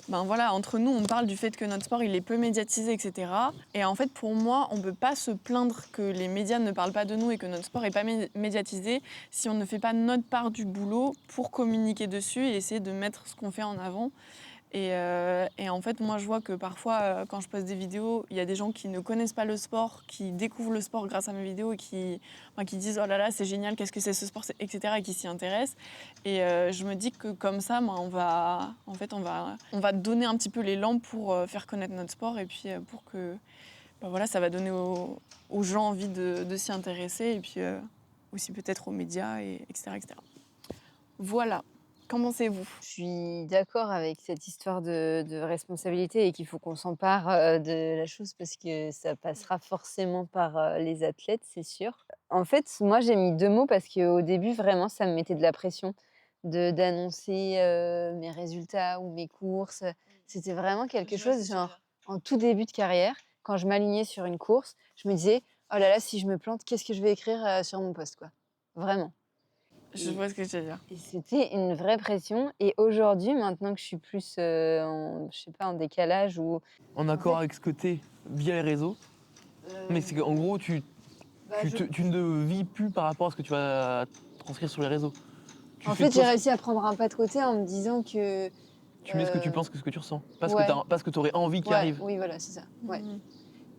Speaker 3: Voilà, entre nous, on parle du fait que notre sport, il est peu médiatisé, etc. Et en fait, pour moi, on ne peut pas se plaindre que les médias ne parlent pas de nous et que notre sport n'est pas médiatisé si on ne fait pas notre part du boulot pour communiquer dessus et essayer de mettre ce qu'on fait en avant. Et en fait, moi, je vois que parfois, quand je poste des vidéos, il y a des gens qui ne connaissent pas le sport, qui découvrent le sport grâce à mes vidéos et qui disent « Oh là là, c'est génial, qu'est-ce que c'est ce sport ?» etc. et qui s'y intéressent. Et je me dis que comme ça, on va donner un petit peu l'élan pour faire connaître notre sport et puis pour que ça va donner aux gens envie de s'y intéresser et puis aussi peut-être aux médias, etc., etc. Voilà. Qu'en pensez-vous?
Speaker 1: Je suis d'accord avec cette histoire de responsabilité et qu'il faut qu'on s'empare de la chose parce que ça passera forcément par les athlètes, c'est sûr. En fait, moi, j'ai mis 2 mots parce qu'au début, vraiment, ça me mettait de la pression d'annoncer mes résultats ou mes courses. C'était vraiment quelque chose, genre, en tout début de carrière, quand je m'alignais sur une course, je me disais, oh là là, si je me plante, qu'est-ce que je vais écrire sur mon post, quoi. Vraiment.
Speaker 3: Je vois ce que tu veux dire.
Speaker 1: Et c'était une vraie pression. Et aujourd'hui, maintenant que je suis plus je sais pas, en décalage ou
Speaker 2: En accord avec ce que t'es via les réseaux. Mais c'est qu'en gros, tu ne vis plus par rapport à ce que tu vas transcrire sur les réseaux.
Speaker 1: En fait, j'ai réussi à prendre un pas de côté en me disant que
Speaker 2: tu mets ce que tu penses que ce que tu ressens. Pas
Speaker 1: ouais.
Speaker 2: ce que tu aurais envie qu'il arrive.
Speaker 1: Oui, voilà, c'est ça. Ouais.
Speaker 3: Mhm.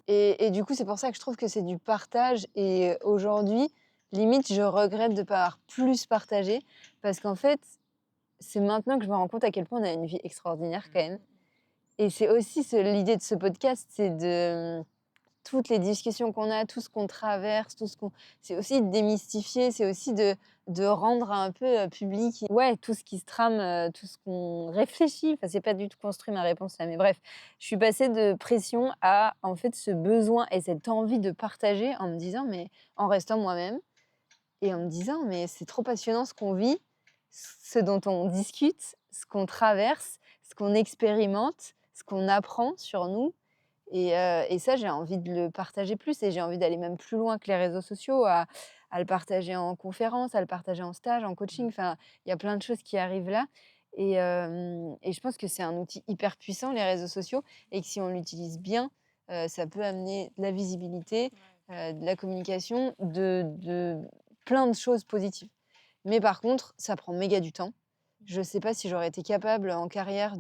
Speaker 1: Et du coup, c'est pour ça que je trouve que c'est du partage. Et aujourd'hui, limite, je regrette de ne pas avoir plus partagé parce qu'en fait, c'est maintenant que je me rends compte à quel point on a une vie extraordinaire quand même. Et c'est aussi l'idée de ce podcast, c'est de toutes les discussions qu'on a, tout ce qu'on traverse, c'est aussi de démystifier, c'est aussi de rendre un peu public, tout ce qui se trame, tout ce qu'on réfléchit. Enfin, c'est pas du tout construit ma réponse là, mais bref, je suis passée de pression à en fait ce besoin et cette envie de partager en me disant, mais en restant moi-même et en me disant, mais c'est trop passionnant ce qu'on vit, ce dont on discute, ce qu'on traverse, ce qu'on expérimente, ce qu'on apprend sur nous. Et ça, j'ai envie de le partager plus et j'ai envie d'aller même plus loin que les réseaux sociaux, à le partager en conférence, à le partager en stage, en coaching. Enfin, il y a plein de choses qui arrivent là. Et je pense que c'est un outil hyper puissant, les réseaux sociaux, et que si on l'utilise bien, ça peut amener de la visibilité, de la communication, de plein de choses positives. Mais par contre, ça prend méga du temps. Je ne sais pas si j'aurais été capable en carrière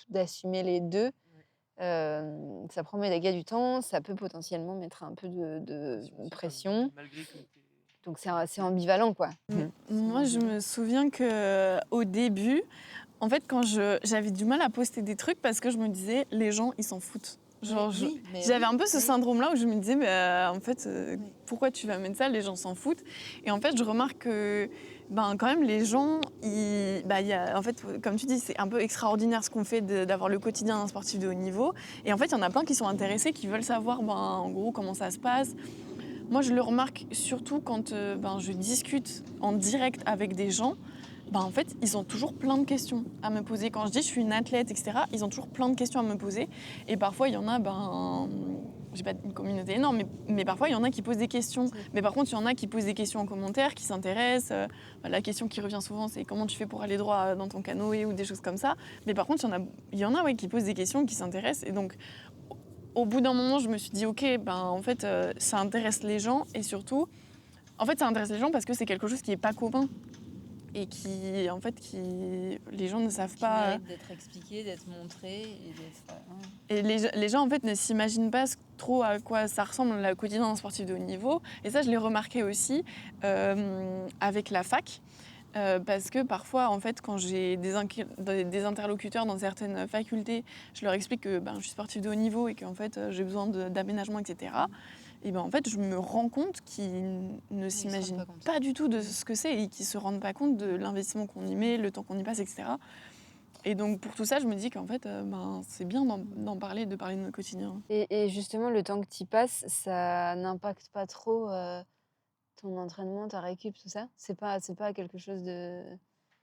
Speaker 1: d'assumer les deux. Ça prend méga du temps, ça peut potentiellement mettre un peu de pression. Donc c'est ambivalent, quoi.
Speaker 3: Moi, je me souviens qu'au début, en fait, quand j'avais du mal à poster des trucs parce que je me disais, les gens, ils s'en foutent. Genre, j'avais un peu ce syndrome-là où je me disais, en fait, pourquoi tu vas mettre ça? Les gens s'en foutent. Et en fait, je remarque que, quand même, les gens, en fait, comme tu dis, c'est un peu extraordinaire ce qu'on fait d'avoir le quotidien d'un sportif de haut niveau. Et en fait, il y en a plein qui sont intéressés, qui veulent savoir, en gros, comment ça se passe. Moi, je le remarque surtout quand je discute en direct avec des gens. En fait, ils ont toujours plein de questions à me poser. Quand je dis je suis une athlète, etc., ils ont toujours plein de questions à me poser. Et parfois, il y en a, j'ai pas une communauté énorme, mais parfois, il y en a qui posent des questions. Mais par contre, il y en a qui posent des questions en commentaire, qui s'intéressent. La question qui revient souvent, c'est comment tu fais pour aller droit dans ton canoë ou des choses comme ça. Mais par contre, il y en a qui posent des questions, qui s'intéressent. Et donc, au bout d'un moment, je me suis dit, ok, en fait, ça intéresse les gens. Et surtout, en fait, ça intéresse les gens parce que c'est quelque chose qui n'est pas commun. Et qui les gens ne savent pas.
Speaker 4: Mérite d'être expliqué, d'être montré et d'être.
Speaker 3: Et les gens en fait ne s'imaginent pas trop à quoi ça ressemble le quotidien d'un sportif de haut niveau. Et ça, je l'ai remarqué aussi avec la fac. Parce que parfois, en fait, quand j'ai des interlocuteurs dans certaines facultés, je leur explique que je suis sportif de haut niveau et qu'en fait, j'ai besoin d'aménagement, etc. Et en fait, je me rends compte qu'ils ne s'imaginent pas du tout de ce que c'est et qu'ils ne se rendent pas compte de l'investissement qu'on y met, le temps qu'on y passe, etc. Et donc, pour tout ça, je me dis qu'en fait, c'est bien d'en parler, de parler de notre quotidien.
Speaker 1: Et justement, le temps que tu y passes, ça n'impacte pas trop ton entraînement, ta récup, tout ça? C'est pas quelque chose de...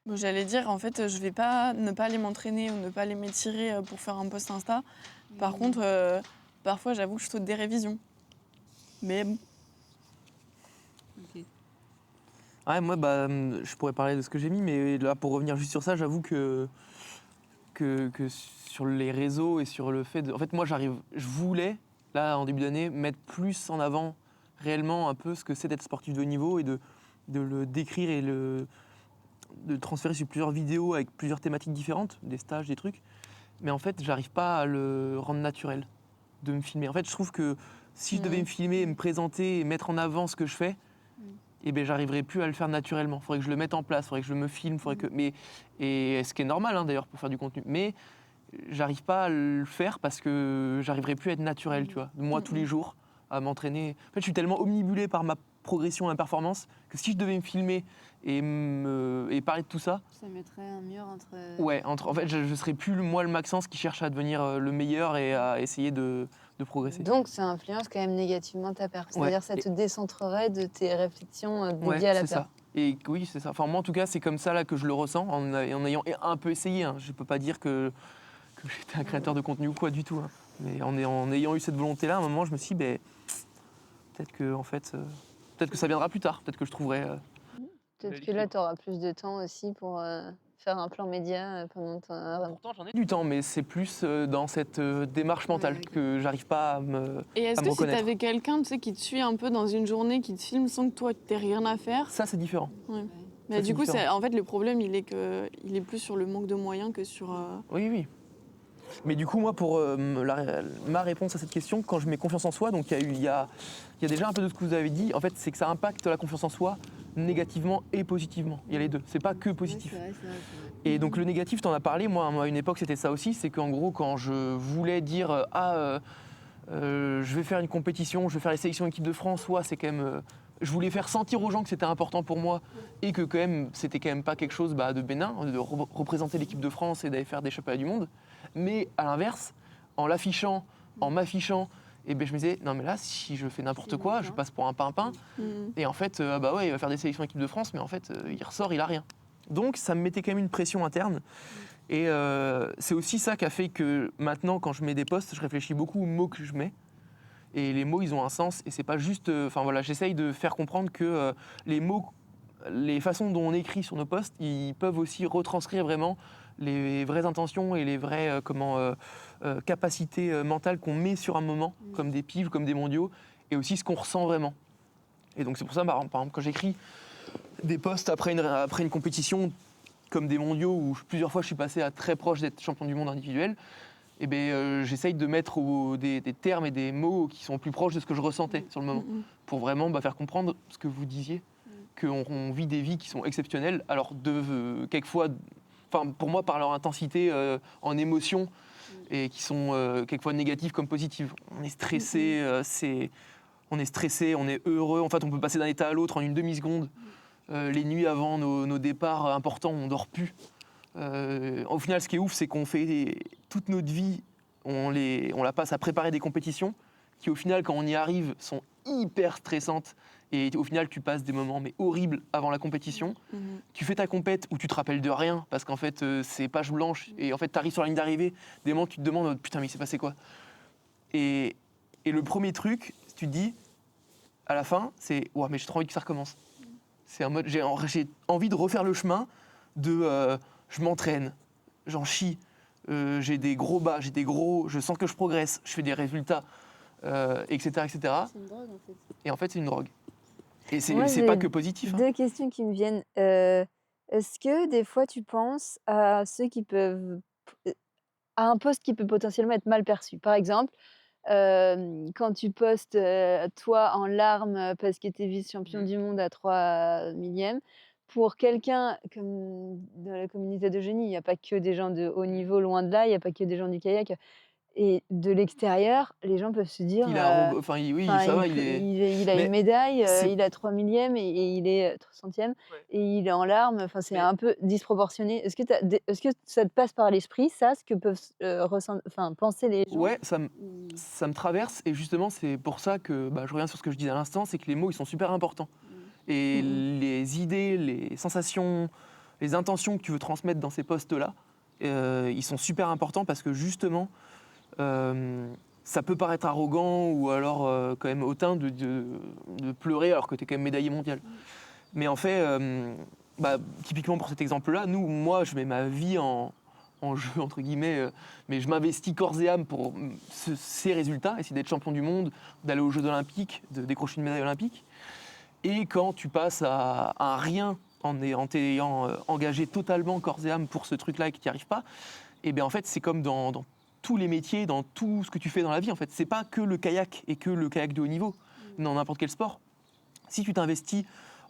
Speaker 3: Bon, j'allais dire, en fait, je vais pas ne pas aller m'entraîner ou ne pas aller m'étirer pour faire un post Insta. Par contre, parfois, j'avoue que je saute des révisions. Mais bon.
Speaker 4: Okay.
Speaker 2: Ouais, moi, je pourrais parler de ce que j'ai mis, mais là, pour revenir juste sur ça, j'avoue que sur les réseaux et sur le fait de... En fait, moi, je voulais, là, en début d'année, mettre plus en avant réellement un peu ce que c'est d'être sportif de haut niveau et de le décrire et de le transférer sur plusieurs vidéos avec plusieurs thématiques différentes, des stages, des trucs. Mais en fait, j'arrive pas à le rendre naturel, de me filmer. En fait, je trouve que si je devais me filmer, me présenter et mettre en avant ce que je fais, j'arriverais plus à le faire naturellement. Il faudrait que je le mette en place, il faudrait que je me filme, et ce qui est normal d'ailleurs pour faire du contenu. Mais j'arrive pas à le faire parce que j'arriverais plus à être naturel, tu vois. Moi, tous les jours, à m'entraîner. En fait, je suis tellement omnibulé par ma progression et ma performance que si je devais me filmer et parler de tout ça...
Speaker 1: Ça mettrait un mur entre...
Speaker 2: Ouais, en fait, je serais plus moi le Maxence qui cherche à devenir le meilleur et à essayer de progresser.
Speaker 1: Donc ça influence quand même négativement ta perf. C'est-à-dire que ça te décentrerait de tes réflexions dédiées à la perf.
Speaker 2: Ça. Et oui, c'est ça. Enfin, moi, en tout cas, c'est comme ça là, que je le ressens en ayant un peu essayé. Hein. Je ne peux pas dire que j'étais un créateur de contenu ou quoi du tout. Hein. Mais en ayant eu cette volonté-là, à un moment, je me suis dit, peut-être que ça viendra plus tard. Peut-être que je trouverai...
Speaker 1: Peut-être que là, tu auras plus de temps aussi pour faire un plan média pendant ton...
Speaker 2: Pourtant, j'en ai du temps, mais c'est plus dans cette démarche mentale que j'arrive pas à me
Speaker 3: Et est-ce que
Speaker 2: reconnaître.
Speaker 3: si tu avais quelqu'un qui te suit un peu dans une journée, qui te filme sans que toi, tu n'aies rien à faire...
Speaker 2: Ça, c'est différent.
Speaker 3: Ouais. Mais du coup, en fait, le problème, il est plus sur le manque de moyens que sur...
Speaker 2: Oui. Mais du coup, moi, pour ma réponse à cette question, quand je mets confiance en soi, donc il y a déjà un peu de ce que vous avez dit, en fait, c'est que ça impacte la confiance en soi négativement et positivement. Il y a les deux, c'est pas que positif.
Speaker 1: Ouais, c'est vrai.
Speaker 2: Et donc le négatif, t'en as parlé, moi à une époque c'était ça aussi, c'est qu'en gros quand je voulais dire je vais faire une compétition, je vais faire les sélections équipe de France, c'est quand même... je voulais faire sentir aux gens que c'était important pour moi et que quand même c'était quand même pas quelque chose de bénin, de représenter l'équipe de France et d'aller faire des championnats du monde. Mais à l'inverse, en l'affichant, en m'affichant, et je me disais, non mais là, si je fais n'importe quoi, je passe pour un pimpin. Et en fait, il va faire des sélections équipe de France, mais en fait, il ressort, il a rien. Donc ça me mettait quand même une pression interne. Et c'est aussi ça qui a fait que maintenant, quand je mets des posts, je réfléchis beaucoup aux mots que je mets. Et les mots, ils ont un sens. Et c'est pas juste... j'essaye de faire comprendre que les mots, les façons dont on écrit sur nos posts, ils peuvent aussi retranscrire vraiment les vraies intentions et les vraies capacités mentales qu'on met sur un moment, comme des piges, comme des mondiaux, et aussi ce qu'on ressent vraiment. Et donc c'est pour ça, par exemple, quand j'écris des posts après une compétition, comme des mondiaux, où plusieurs fois je suis passé à très proche d'être champion du monde individuel, j'essaye de mettre des termes et des mots qui sont plus proches de ce que je ressentais sur le moment, pour vraiment faire comprendre ce que vous disiez, qu'on vit des vies qui sont exceptionnelles, alors quelquefois, pour moi par leur intensité en émotion, et qui sont quelquefois négatives comme positives. On est stressé, on est heureux, en fait on peut passer d'un état à l'autre en une demi-seconde. Les nuits avant nos départs importants, on dort plus. Au final, ce qui est ouf, c'est qu'on fait toute notre vie, on la passe à préparer des compétitions qui, au final, quand on y arrive, sont hyper stressantes. Et au final, tu passes des moments horribles avant la compétition. Tu fais ta compète où tu te rappelles de rien parce qu'en fait, c'est page blanche. Et en fait, tu arrives sur la ligne d'arrivée, des moments où tu te demandes putain, mais il s'est passé quoi ? Et le premier truc, tu te dis, à la fin, c'est mais j'ai trop envie que ça recommence. C'est en mode, j'ai envie de refaire le chemin de je m'entraîne, j'en chie, j'ai des gros bas, je sens que je progresse, je fais des résultats, etc., etc.
Speaker 1: C'est une drogue en fait.
Speaker 2: Et en fait, c'est une drogue. Et c'est
Speaker 1: Moi,
Speaker 2: pas
Speaker 1: j'ai
Speaker 2: que positif.
Speaker 1: deux questions qui me viennent. Est-ce que des fois tu penses à ceux qui peuvent, à un poste qui peut potentiellement être mal perçu? Par exemple, quand tu postes, toi en larmes, parce que tu es vice-champion du monde à 3 millièmes, pour quelqu'un comme dans la communauté de génie, il y a pas que des gens de haut niveau, loin de là, il y a pas que des gens du kayak et de l'extérieur, les gens peuvent se dire,
Speaker 2: Oui,
Speaker 1: enfin,
Speaker 2: ça va,
Speaker 1: il a
Speaker 2: mais
Speaker 1: une médaille,
Speaker 2: c'est-
Speaker 1: il a 3 millièmes et il est 300e
Speaker 2: Ouais.
Speaker 1: et il est en larmes, enfin, c'est
Speaker 2: Mais-
Speaker 1: un peu disproportionné. Est-ce que ça te passe par l'esprit ça, ce que peuvent penser les gens?
Speaker 2: Ouais, ça
Speaker 1: Ou
Speaker 2: me traverse, et justement, c'est pour ça que je reviens sur ce que je disais à l'instant, c'est que les mots, ils sont super importants. Et les idées, les sensations, les intentions que tu veux transmettre dans ces postes-là, ils sont super importants parce que justement, ça peut paraître arrogant ou alors quand même hautain de pleurer alors que tu es quand même médaillé mondial. Mais en fait, typiquement pour cet exemple-là, moi, je mets ma vie en jeu, entre guillemets, mais je m'investis corps et âme pour ces résultats, essayer d'être champion du monde, d'aller aux Jeux Olympiques, de décrocher une médaille olympique. Et quand tu passes à un rien en t'ayant engagé totalement corps et âme pour ce truc-là et que tu n'y arrives pas, et bien en fait, c'est comme dans tous les métiers, dans tout ce que tu fais dans la vie. En fait, c'est pas que le kayak et que le kayak de haut niveau, dans n'importe quel sport. Si tu t'investis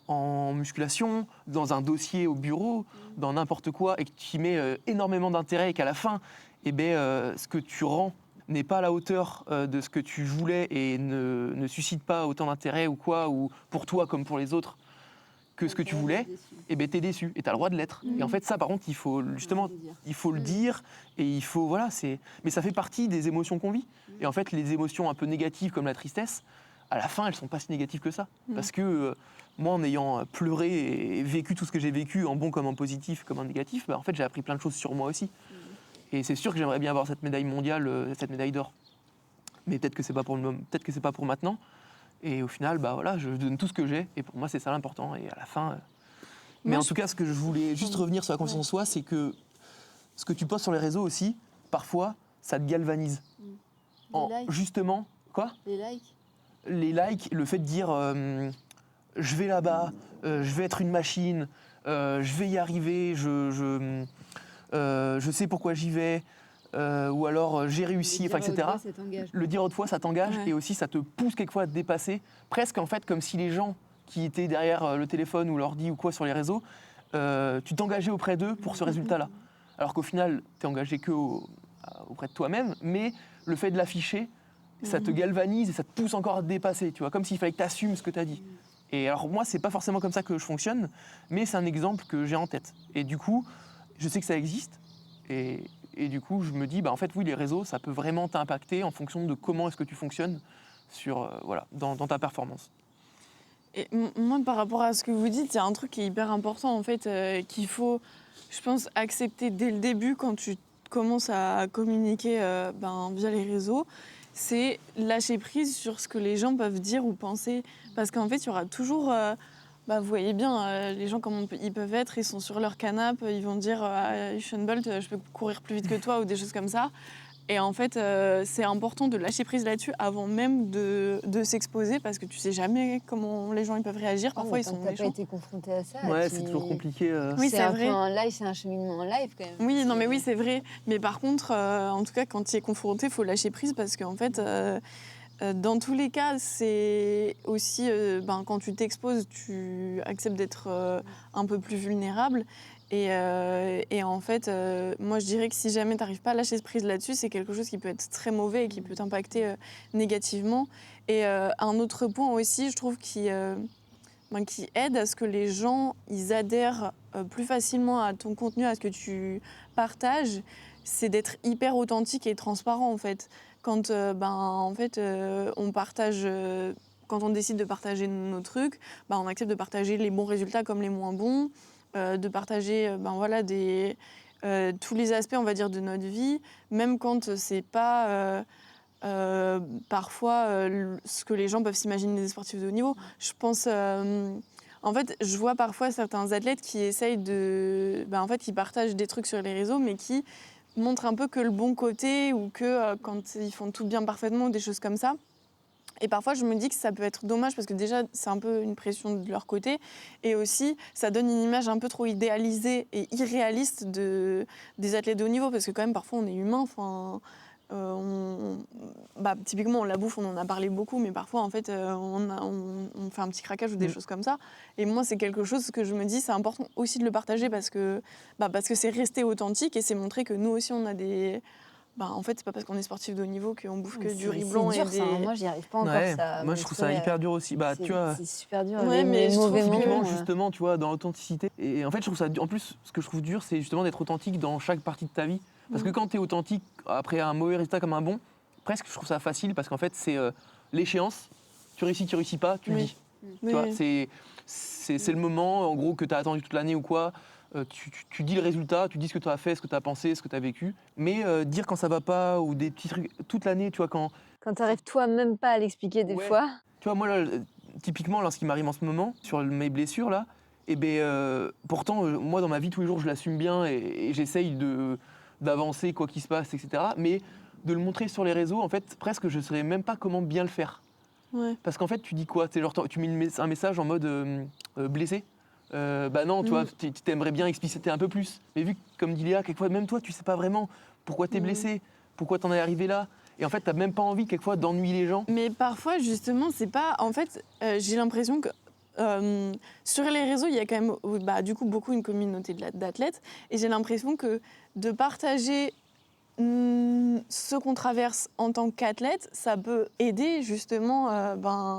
Speaker 2: en musculation, dans un dossier au bureau, dans n'importe quoi, et que tu y mets énormément d'intérêt et qu'à la fin, ce que tu rends n'est pas à la hauteur de ce que tu voulais et ne suscite pas autant d'intérêt ou quoi, ou pour toi comme pour les autres, que ce que tu voulais, t'es déçu et t'as le droit de l'être. Et en fait, ça, par contre, il faut justement, il faut le dire et il faut, mais ça fait partie des émotions qu'on vit. Et en fait, les émotions un peu négatives comme la tristesse, à la fin, elles sont pas si négatives que ça. Parce que moi, en ayant pleuré et vécu tout ce que j'ai vécu, en bon comme en positif, comme en négatif, en fait, j'ai appris plein de choses sur moi aussi. Et c'est sûr que j'aimerais bien avoir cette médaille mondiale, cette médaille d'or. Mais peut-être que c'est pas pour maintenant. Et au final, je donne tout ce que j'ai. Et pour moi, c'est ça l'important. Et à la fin. Mais en tout cas, ce que je voulais juste revenir sur la confiance en soi, c'est que ce que tu postes sur les réseaux aussi, parfois, ça te galvanise. Justement, quoi ?
Speaker 1: Les likes?
Speaker 2: Les likes, le fait de dire je vais là-bas, je vais être une machine, je vais y arriver, je sais pourquoi j'y vais. ou alors j'ai réussi, enfin, etc. Le dire autrefois, ça t'engage et aussi ça te pousse quelquefois à te dépasser. Presque en fait comme si les gens qui étaient derrière le téléphone ou l'ordi ou quoi sur les réseaux, tu t'engageais auprès d'eux pour ce résultat-là. Alors qu'au final, tu es engagé auprès de toi-même, mais le fait de l'afficher, ça te galvanise et ça te pousse encore à te dépasser, tu vois, comme s'il fallait que tu assumes ce que tu as dit. Et alors moi, c'est pas forcément comme ça que je fonctionne, mais c'est un exemple que j'ai en tête. Et du coup, je sais que ça existe, et du coup, je me dis, en fait, oui, les réseaux, ça peut vraiment t'impacter en fonction de comment est-ce que tu fonctionnes dans ta performance.
Speaker 3: Et moi, par rapport à ce que vous dites, il y a un truc qui est hyper important, en fait, qu'il faut, je pense, accepter dès le début quand tu commences à communiquer via les réseaux, c'est lâcher prise sur ce que les gens peuvent dire ou penser. Parce qu'en fait, il y aura toujours... vous voyez bien, les gens, comment ils peuvent être, ils sont sur leur canapé, ils vont dire Usain Bolt, je peux courir plus vite que toi, ou des choses comme ça. Et en fait, c'est important de lâcher prise là-dessus avant même de s'exposer, parce que tu sais jamais comment les gens ils peuvent réagir. Parfois, ils sont méchants.
Speaker 1: T'as pas été confronté à ça.
Speaker 2: Ouais, c'est toujours compliqué.
Speaker 3: Oui, c'est vrai.
Speaker 1: Un live, c'est un cheminement en live quand même.
Speaker 3: Oui, non, mais oui, c'est vrai. Mais par contre, en tout cas, quand tu es confronté, il faut lâcher prise, parce qu'en fait... dans tous les cas, c'est aussi quand tu t'exposes, tu acceptes d'être un peu plus vulnérable. Et en fait, moi je dirais que si jamais tu n'arrives pas à lâcher prise là-dessus, c'est quelque chose qui peut être très mauvais et qui peut t'impacter négativement. Et un autre point aussi, je trouve, qui aide à ce que les gens ils adhèrent plus facilement à ton contenu, à ce que tu partages, c'est d'être hyper authentique et transparent en fait. Quand on partage, quand on décide de partager nos trucs, on accepte de partager les bons résultats comme les moins bons, de partager tous les aspects, on va dire, de notre vie, même quand c'est pas parfois ce que les gens peuvent s'imaginer des sportifs de haut niveau. Je pense... en fait, je vois parfois certains athlètes qui essayent qui partagent des trucs sur les réseaux, mais qui montrent un peu que le bon côté, ou que quand ils font tout bien parfaitement, des choses comme ça. Et parfois, je me dis que ça peut être dommage, parce que déjà, c'est un peu une pression de leur côté. Et aussi, ça donne une image un peu trop idéalisée et irréaliste des athlètes de haut niveau, parce que quand même, parfois, on est humain. Typiquement, la bouffe, on en a parlé beaucoup, mais parfois, en fait, on fait un petit craquage ou des choses comme ça. Et moi, c'est quelque chose que je me dis, c'est important aussi de le partager, parce que c'est rester authentique et c'est montrer que nous aussi, on a des... en fait, c'est pas parce qu'on est sportif de haut niveau qu'on bouffe que du riz blanc
Speaker 1: dur,
Speaker 3: et des...
Speaker 1: ça, hein. Moi, j'y arrive pas encore. Ça,
Speaker 2: moi, je trouve ça hyper dur aussi. Tu vois,
Speaker 1: c'est super dur.
Speaker 3: Ouais, mais je trouve
Speaker 2: typiquement, justement, tu vois, dans l'authenticité. Et en fait, je trouve ça... En plus, ce que je trouve dur, c'est justement d'être authentique dans chaque partie de ta vie. Parce que quand tu es authentique, après un mauvais résultat comme un bon, presque, je trouve ça facile, parce qu'en fait, c'est l'échéance. Tu réussis pas, tu le dis. Tu vois, c'est le moment, en gros, que tu as attendu toute l'année ou quoi. Tu dis le résultat, tu dis ce que tu as fait, ce que tu as pensé, ce que tu as vécu. Mais dire quand ça va pas, ou des petits trucs toute l'année, tu vois, quand
Speaker 1: tu n'arrives toi-même pas à l'expliquer des fois.
Speaker 2: Tu vois, moi, là, typiquement, là, ce qui m'arrive en ce moment, sur mes blessures, là, pourtant, moi, dans ma vie, tous les jours, je l'assume bien et j'essaye d'avancer, quoi qu'il se passe, etc. Mais de le montrer sur les réseaux, en fait, presque, je ne saurais même pas comment bien le faire.
Speaker 3: Ouais.
Speaker 2: Parce qu'en fait, tu dis quoi? Genre, tu mets un message en mode blessé. Non, tu vois, tu t'aimerais bien expliciter un peu plus. Mais vu que, comme dit Léa, quelquefois, même toi, tu sais pas vraiment pourquoi t'es blessé, pourquoi t'en es arrivé là. Et en fait, t'as même pas envie, quelquefois, d'ennuyer les gens.
Speaker 3: Mais parfois, justement, c'est pas... En fait, j'ai l'impression que sur les réseaux, il y a quand même du coup, beaucoup une communauté d'athlètes. Et j'ai l'impression que de partager ce qu'on traverse en tant qu'athlète, ça peut aider justement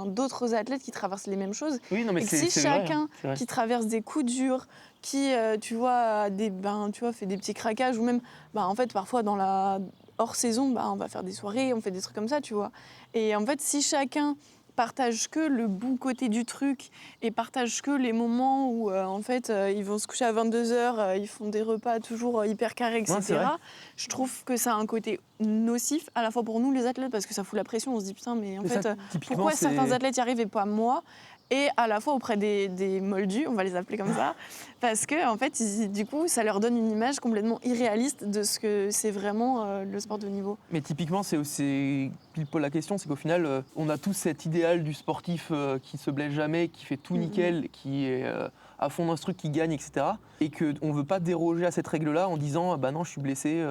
Speaker 3: d'autres athlètes qui traversent les mêmes choses.
Speaker 2: Oui, non, mais
Speaker 3: si chacun
Speaker 2: vrai.
Speaker 3: qui traverse des coups durs, qui fait des petits craquages, ou même en fait parfois dans la hors saison, on va faire des soirées, on fait des trucs comme ça, tu vois. Et en fait, si chacun partage que le bon côté du truc et partage que les moments où ils vont se coucher à 22h, ils font des repas toujours hyper carrés, etc.
Speaker 2: Ouais,
Speaker 3: je trouve que ça a un côté nocif à la fois pour nous les athlètes, parce que ça fout la pression, on se dit putain, mais en fait pourquoi certains athlètes y arrivent et pas moi. et à la fois auprès des moldus, on va les appeler comme ça, parce que en fait, du coup, ça leur donne une image complètement irréaliste de ce que c'est vraiment le sport de haut niveau.
Speaker 2: Mais typiquement, c'est pile poil la question, c'est qu'au final, on a tous cet idéal du sportif qui se blesse jamais, qui fait tout nickel, qui est à fond dans ce truc, qui gagne, etc. Et qu'on ne veut pas déroger à cette règle-là en disant bah non, je suis blessé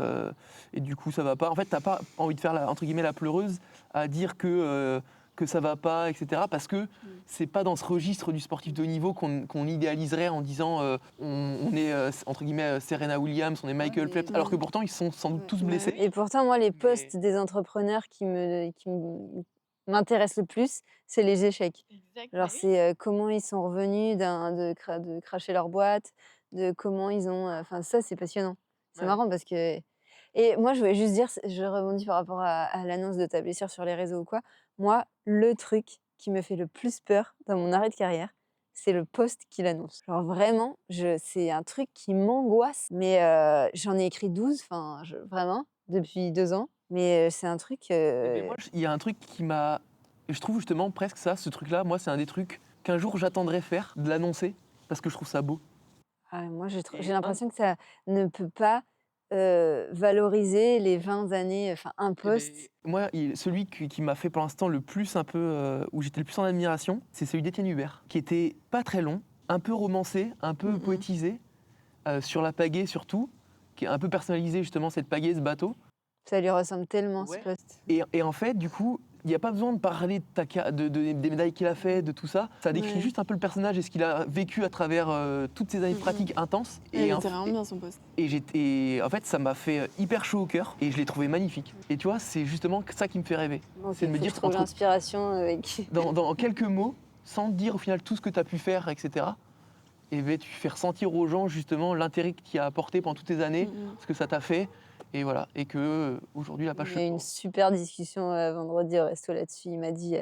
Speaker 2: et du coup ça va pas. En fait, t'as pas envie de faire entre guillemets la pleureuse à dire que ça va pas, etc. Parce que c'est pas dans ce registre du sportif de haut niveau qu'on idéaliserait en disant on est entre guillemets Serena Williams, on est Michael Phelps, alors que pourtant ils sont sans doute tous blessés.
Speaker 1: Et pourtant, moi, les posts des entrepreneurs qui m'intéressent le plus, c'est les échecs. Alors, c'est comment ils sont revenus de cracher leur boîte, de comment ils ont... Enfin, ça, c'est passionnant. C'est marrant parce que... Et moi, je voulais juste dire, je rebondis par rapport à l'annonce de ta blessure sur les réseaux ou quoi. Moi, le truc qui me fait le plus peur dans mon arrêt de carrière, c'est le post qu'il annonce. Genre vraiment, c'est un truc qui m'angoisse. Mais j'en ai écrit 12, vraiment, depuis 2 ans. Mais c'est un truc...
Speaker 2: Moi, il y a un truc qui m'a... Je trouve justement presque ça, ce truc-là, moi, c'est un des trucs qu'un jour j'attendrai faire, de l'annoncer, parce que je trouve ça beau.
Speaker 1: Moi, j'ai l'impression que ça ne peut pas valoriser les 20 années, un post.
Speaker 2: Moi, celui qui m'a fait pour l'instant le plus un peu, où j'étais le plus en admiration, c'est celui d'Étienne Hubert, qui était pas très long, un peu romancé, un peu poétisé, sur la pagaie surtout, qui est un peu personnalisé justement cette pagaie, ce bateau.
Speaker 1: Ça lui ressemble tellement, ce post.
Speaker 2: Et en fait, du coup, il n'y a pas besoin de parler des médailles qu'il a fait, de tout ça. Ça décrit juste un peu le personnage et ce qu'il a vécu à travers toutes ces années de pratique intenses.
Speaker 3: Et il était vraiment bien son post.
Speaker 2: Et en fait, ça m'a fait hyper chaud au cœur et je l'ai trouvé magnifique. Et tu vois, c'est justement ça qui me fait rêver. C'est de me dire,
Speaker 1: je trouve l'inspiration avec...
Speaker 2: dans quelques mots, sans te dire au final tout ce que tu as pu faire, etc. Et ben, tu fais ressentir aux gens justement l'intérêt que tu as apporté pendant toutes ces années, ce que ça t'a fait. Et voilà, et que aujourd'hui la page.
Speaker 1: Il y a eu une super discussion vendredi au resto là-dessus. Il m'a dit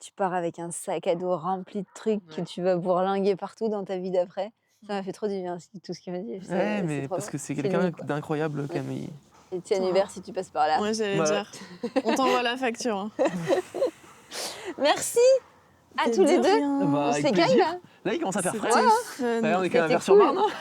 Speaker 1: tu pars avec un sac à dos rempli de trucs que tu vas bourlinguer partout dans ta vie d'après. Ça m'a fait trop du bien, tout ce qu'il m'a dit.
Speaker 2: Ouais, mais parce que c'est quelqu'un d'incroyable quand même.
Speaker 1: Etienne Hubert, si tu passes par là.
Speaker 3: Ouais, j'allais dire. On t'envoie la facture. Hein.
Speaker 1: Merci à tous les deux.
Speaker 2: Bah,
Speaker 1: on s'égale là.
Speaker 2: Là, il commence à faire frais.
Speaker 1: Ouais,
Speaker 2: on est quand même à
Speaker 1: c'était
Speaker 2: Vers-sur-Marne.
Speaker 1: cool.